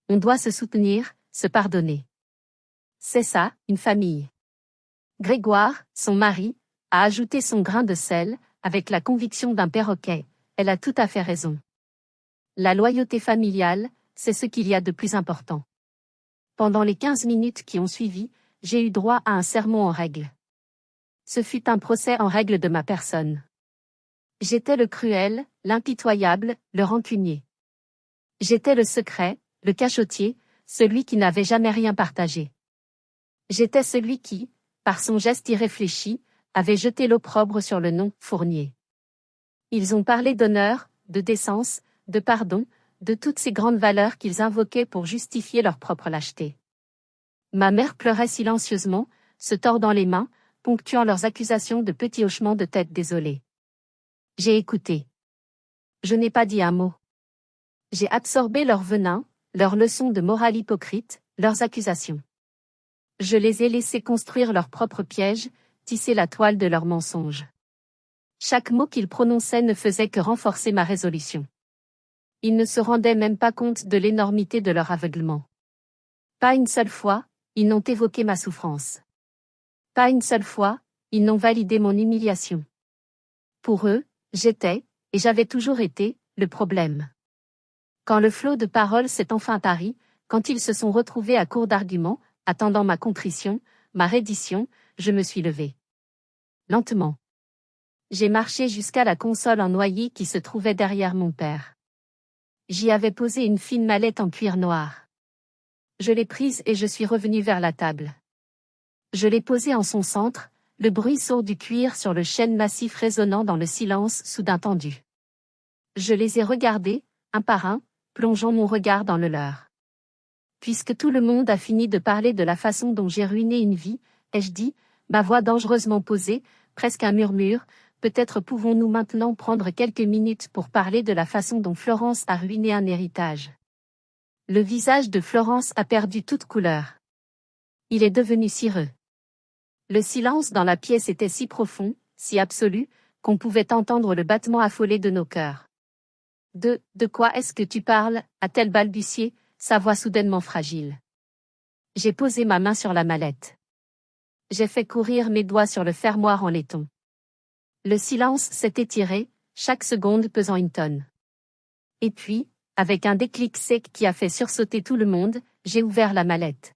On doit se soutenir, se pardonner. C'est ça, une famille. Grégoire, son mari, a ajouté son grain de sel, avec la conviction d'un perroquet. Elle a tout à fait raison. La loyauté familiale, c'est ce qu'il y a de plus important. Pendant les 15 minutes qui ont suivi, j'ai eu droit à un sermon en règle. Ce fut un procès en règle de ma personne. J'étais le cruel, l'impitoyable, le rancunier. J'étais le secret, le cachotier, celui qui n'avait jamais rien partagé. J'étais celui qui, par son geste irréfléchi, avait jeté l'opprobre sur le nom Fournier. Ils ont parlé d'honneur, de décence, de pardon, de toutes ces grandes valeurs qu'ils invoquaient pour justifier leur propre lâcheté. Ma mère pleurait silencieusement, se tordant les mains, ponctuant leurs accusations de petits hochements de tête désolés. J'ai écouté. Je n'ai pas dit un mot. J'ai absorbé leur venin, leurs leçons de morale hypocrite, leurs accusations. Je les ai laissés construire leur propre piège, tisser la toile de leurs mensonges. Chaque mot qu'ils prononçaient ne faisait que renforcer ma résolution. Ils ne se rendaient même pas compte de l'énormité de leur aveuglement. Pas une seule fois, ils n'ont évoqué ma souffrance. Pas une seule fois, ils n'ont validé mon humiliation. Pour eux, j'étais, et j'avais toujours été, le problème. Quand le flot de paroles s'est enfin tari, quand ils se sont retrouvés à court d'arguments, attendant ma contrition, ma reddition, je me suis levée. Lentement. J'ai marché jusqu'à la console en noyer qui se trouvait derrière mon père. J'y avais posé une fine mallette en cuir noir. Je l'ai prise et je suis revenue vers la table. Je l'ai posée en son centre, le bruit sourd du cuir sur le chêne massif résonnant dans le silence soudain tendu. Je les ai regardés, un par un, plongeant mon regard dans le leur. Puisque tout le monde a fini de parler de la façon dont j'ai ruiné une vie, ai-je dit, ma voix dangereusement posée, presque un murmure, peut-être pouvons-nous maintenant prendre quelques minutes pour parler de la façon dont Florence a ruiné un héritage. Le visage de Florence a perdu toute couleur. Il est devenu cireux. Le silence dans la pièce était si profond, si absolu, qu'on pouvait entendre le battement affolé de nos cœurs. De quoi est-ce que tu parles, a-t-elle balbutié, sa voix soudainement fragile. J'ai posé ma main sur la mallette. J'ai fait courir mes doigts sur le fermoir en laiton. Le silence s'est étiré, chaque seconde pesant une tonne. Et puis, avec un déclic sec qui a fait sursauter tout le monde, j'ai ouvert la mallette.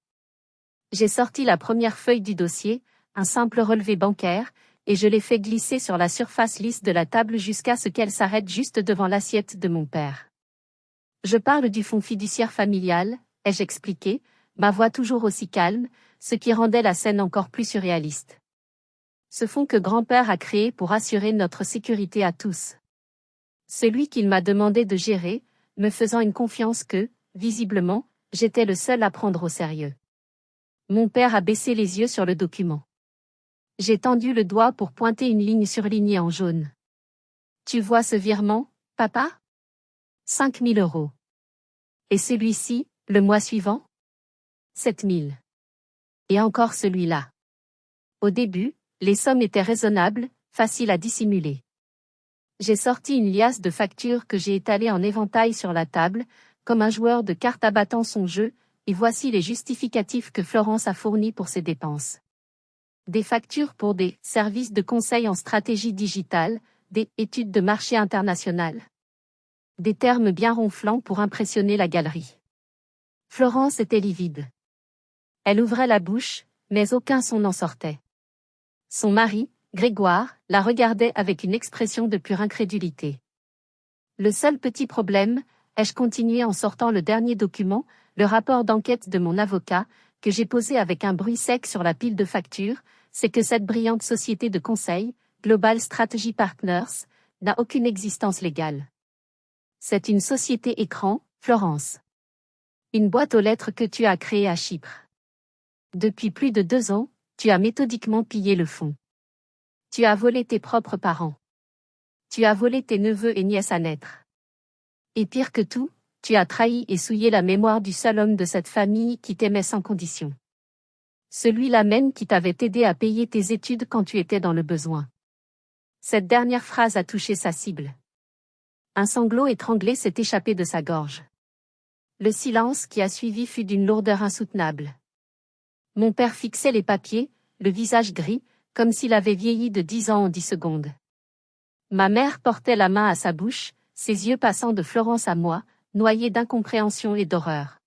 J'ai sorti la première feuille du dossier, un simple relevé bancaire, et je l'ai fait glisser sur la surface lisse de la table jusqu'à ce qu'elle s'arrête juste devant l'assiette de mon père. Je parle du fonds fiduciaire familial, ai-je expliqué, ma voix toujours aussi calme, ce qui rendait la scène encore plus surréaliste. Ce fonds que grand-père a créé pour assurer notre sécurité à tous. Celui qu'il m'a demandé de gérer, me faisant une confiance que, visiblement, j'étais le seul à prendre au sérieux. Mon père a baissé les yeux sur le document. J'ai tendu le doigt pour pointer une ligne surlignée en jaune. Tu vois ce virement, papa? 5 000 €. Et celui-ci, le mois suivant? 7 000. Et encore celui-là. Au début, les sommes étaient raisonnables, faciles à dissimuler. J'ai sorti une liasse de factures que j'ai étalée en éventail sur la table, comme un joueur de cartes abattant son jeu, et voici les justificatifs que Florence a fournis pour ses dépenses. Des factures pour des services de conseil en stratégie digitale, des études de marché international. Des termes bien ronflants pour impressionner la galerie. Florence était livide. Elle ouvrait la bouche, mais aucun son n'en sortait. Son mari, Grégoire, la regardait avec une expression de pure incrédulité. Le seul petit problème, ai-je continué en sortant le dernier document, le rapport d'enquête de mon avocat, que j'ai posé avec un bruit sec sur la pile de factures, c'est que cette brillante société de conseil, Global Strategy Partners, n'a aucune existence légale. C'est une société écran, Florence. Une boîte aux lettres que tu as créée à Chypre. Depuis plus de 2 ans, tu as méthodiquement pillé le fonds. Tu as volé tes propres parents. Tu as volé tes neveux et nièces à naître. Et pire que tout, tu as trahi et souillé la mémoire du seul homme de cette famille qui t'aimait sans condition. Celui-là même qui t'avait aidé à payer tes études quand tu étais dans le besoin. Cette dernière phrase a touché sa cible. Un sanglot étranglé s'est échappé de sa gorge. Le silence qui a suivi fut d'une lourdeur insoutenable. Mon père fixait les papiers, le visage gris, comme s'il avait vieilli de 10 ans en 10 secondes. Ma mère portait la main à sa bouche, ses yeux passant de Florence à moi, noyés d'incompréhension et d'horreur.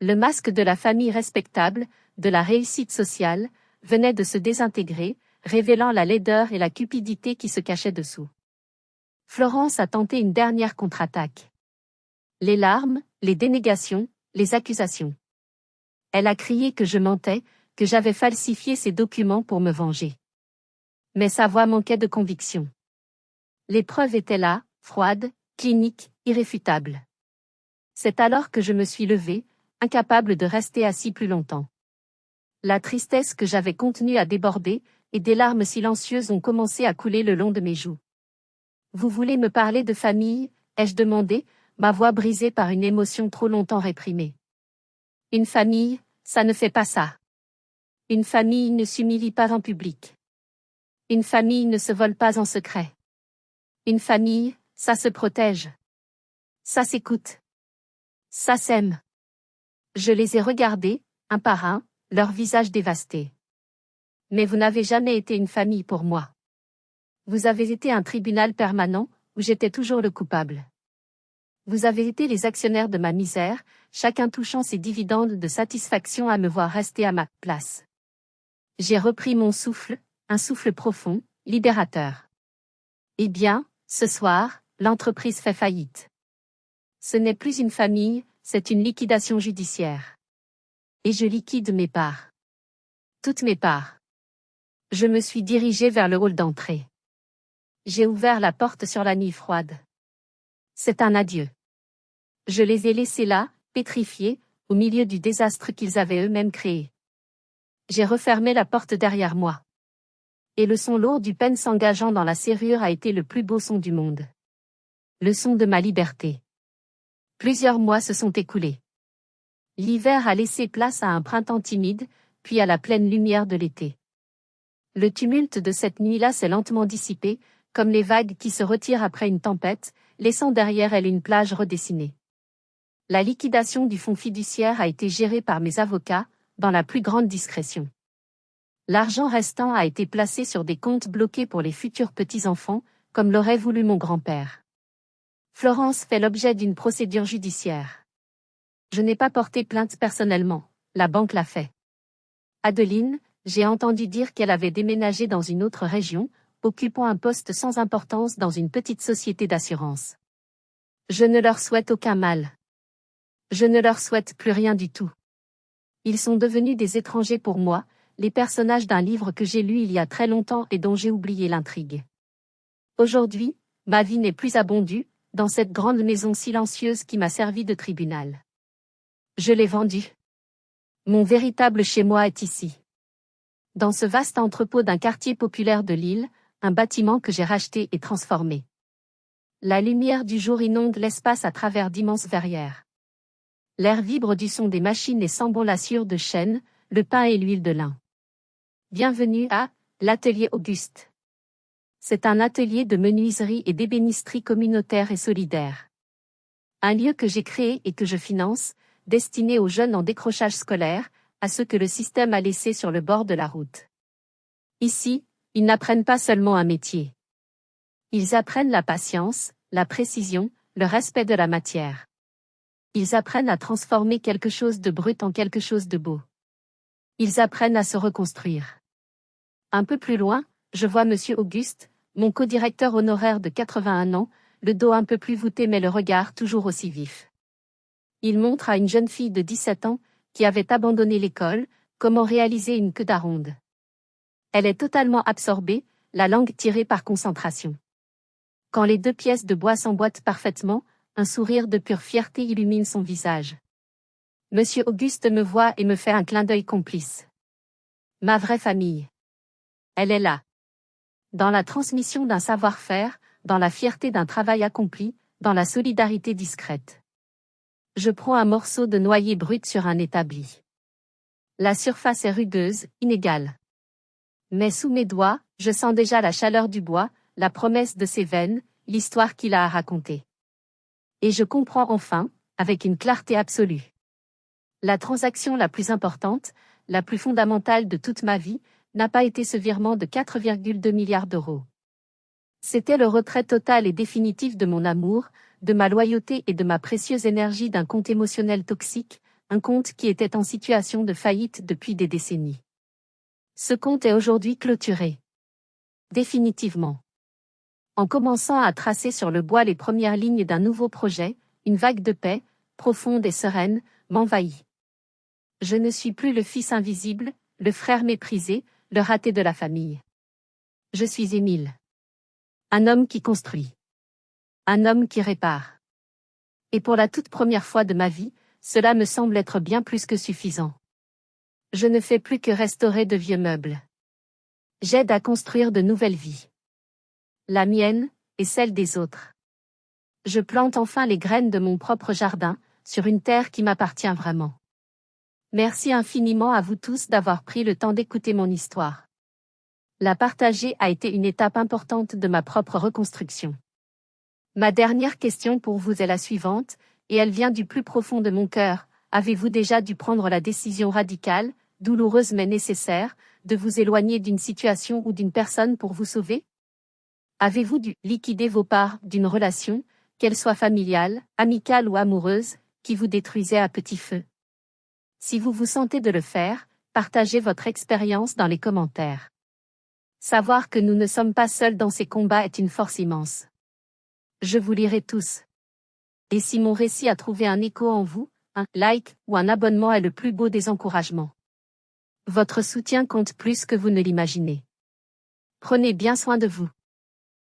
Le masque de la famille respectable, de la réussite sociale, venait de se désintégrer, révélant la laideur et la cupidité qui se cachaient dessous. Florence a tenté une dernière contre-attaque. Les larmes, les dénégations, les accusations. Elle a crié que je mentais, que j'avais falsifié ces documents pour me venger. Mais sa voix manquait de conviction. Les preuves étaient là, froides, cliniques, irréfutables. C'est alors que je me suis levée, incapable de rester assis plus longtemps. La tristesse que j'avais contenue a débordé, et des larmes silencieuses ont commencé à couler le long de mes joues. Vous voulez me parler de famille, ai-je demandé, ma voix brisée par une émotion trop longtemps réprimée. Une famille, ça ne fait pas ça. Une famille ne s'humilie pas en public. Une famille ne se vole pas en secret. Une famille, ça se protège. Ça s'écoute. Ça s'aime. Je les ai regardés, un par un, leurs visages dévastés. Mais vous n'avez jamais été une famille pour moi. Vous avez été un tribunal permanent, où j'étais toujours le coupable. Vous avez été les actionnaires de ma misère, chacun touchant ses dividendes de satisfaction à me voir rester à ma place. J'ai repris mon souffle, un souffle profond, libérateur. Eh bien, ce soir, l'entreprise fait faillite. Ce n'est plus une famille, c'est une liquidation judiciaire. Et je liquide mes parts. Toutes mes parts. Je me suis dirigé vers le hall d'entrée. J'ai ouvert la porte sur la nuit froide. C'est un adieu. Je les ai laissés là, pétrifiés, au milieu du désastre qu'ils avaient eux-mêmes créé. J'ai refermé la porte derrière moi. Et le son lourd du pêne s'engageant dans la serrure a été le plus beau son du monde. Le son de ma liberté. Plusieurs mois se sont écoulés. L'hiver a laissé place à un printemps timide, puis à la pleine lumière de l'été. Le tumulte de cette nuit-là s'est lentement dissipé, comme les vagues qui se retirent après une tempête, laissant derrière elles une plage redessinée. La liquidation du fonds fiduciaire a été gérée par mes avocats, dans la plus grande discrétion. L'argent restant a été placé sur des comptes bloqués pour les futurs petits-enfants, comme l'aurait voulu mon grand-père. Florence fait l'objet d'une procédure judiciaire. Je n'ai pas porté plainte personnellement, la banque l'a fait. Adeline, j'ai entendu dire qu'elle avait déménagé dans une autre région, occupant un poste sans importance dans une petite société d'assurance. Je ne leur souhaite aucun mal. Je ne leur souhaite plus rien du tout. Ils sont devenus des étrangers pour moi, les personnages d'un livre que j'ai lu il y a très longtemps et dont j'ai oublié l'intrigue. Aujourd'hui, ma vie n'est plus abondue, dans cette grande maison silencieuse qui m'a servi de tribunal. Je l'ai vendue. Mon véritable chez-moi est ici. Dans ce vaste entrepôt d'un quartier populaire de Lille, un bâtiment que j'ai racheté et transformé. La lumière du jour inonde l'espace à travers d'immenses verrières. L'air vibre du son des machines et sent bon la sueur de chêne, le pain et l'huile de lin. Bienvenue à l'Atelier Auguste. C'est un atelier de menuiserie et d'ébénisterie communautaire et solidaire. Un lieu que j'ai créé et que je finance, destiné aux jeunes en décrochage scolaire, à ceux que le système a laissés sur le bord de la route. Ici, ils n'apprennent pas seulement un métier. Ils apprennent la patience, la précision, le respect de la matière. Ils apprennent à transformer quelque chose de brut en quelque chose de beau. Ils apprennent à se reconstruire. Un peu plus loin, je vois Monsieur Auguste, mon co-directeur honoraire de 81 ans, le dos un peu plus voûté mais le regard toujours aussi vif. Il montre à une jeune fille de 17 ans, qui avait abandonné l'école, comment réaliser une queue d'aronde. Elle est totalement absorbée, la langue tirée par concentration. Quand les deux pièces de bois s'emboîtent parfaitement, un sourire de pure fierté illumine son visage. Monsieur Auguste me voit et me fait un clin d'œil complice. Ma vraie famille. Elle est là. Dans la transmission d'un savoir-faire, dans la fierté d'un travail accompli, dans la solidarité discrète. Je prends un morceau de noyer brut sur un établi. La surface est rugueuse, inégale. Mais sous mes doigts, je sens déjà la chaleur du bois, la promesse de ses veines, l'histoire qu'il a à raconter. Et je comprends enfin, avec une clarté absolue. La transaction la plus importante, la plus fondamentale de toute ma vie, n'a pas été ce virement de 4,2 milliards d'euros. C'était le retrait total et définitif de mon amour, de ma loyauté et de ma précieuse énergie d'un compte émotionnel toxique, un compte qui était en situation de faillite depuis des décennies. Ce compte est aujourd'hui clôturé. Définitivement. En commençant à tracer sur le bois les premières lignes d'un nouveau projet, une vague de paix, profonde et sereine, m'envahit. Je ne suis plus le fils invisible, le frère méprisé, le raté de la famille. Je suis Émile. Un homme qui construit. Un homme qui répare. Et pour la toute première fois de ma vie, cela me semble être bien plus que suffisant. Je ne fais plus que restaurer de vieux meubles. J'aide à construire de nouvelles vies. La mienne, et celle des autres. Je plante enfin les graines de mon propre jardin, sur une terre qui m'appartient vraiment. Merci infiniment à vous tous d'avoir pris le temps d'écouter mon histoire. La partager a été une étape importante de ma propre reconstruction. Ma dernière question pour vous est la suivante, et elle vient du plus profond de mon cœur. Avez-vous déjà dû prendre la décision radicale, douloureuse mais nécessaire, de vous éloigner d'une situation ou d'une personne pour vous sauver? Avez-vous dû liquider vos parts d'une relation, qu'elle soit familiale, amicale ou amoureuse, qui vous détruisait à petit feu? Si vous vous sentez de le faire, partagez votre expérience dans les commentaires. Savoir que nous ne sommes pas seuls dans ces combats est une force immense. Je vous lirai tous. Et si mon récit a trouvé un écho en vous, un like ou un abonnement est le plus beau des encouragements. Votre soutien compte plus que vous ne l'imaginez. Prenez bien soin de vous.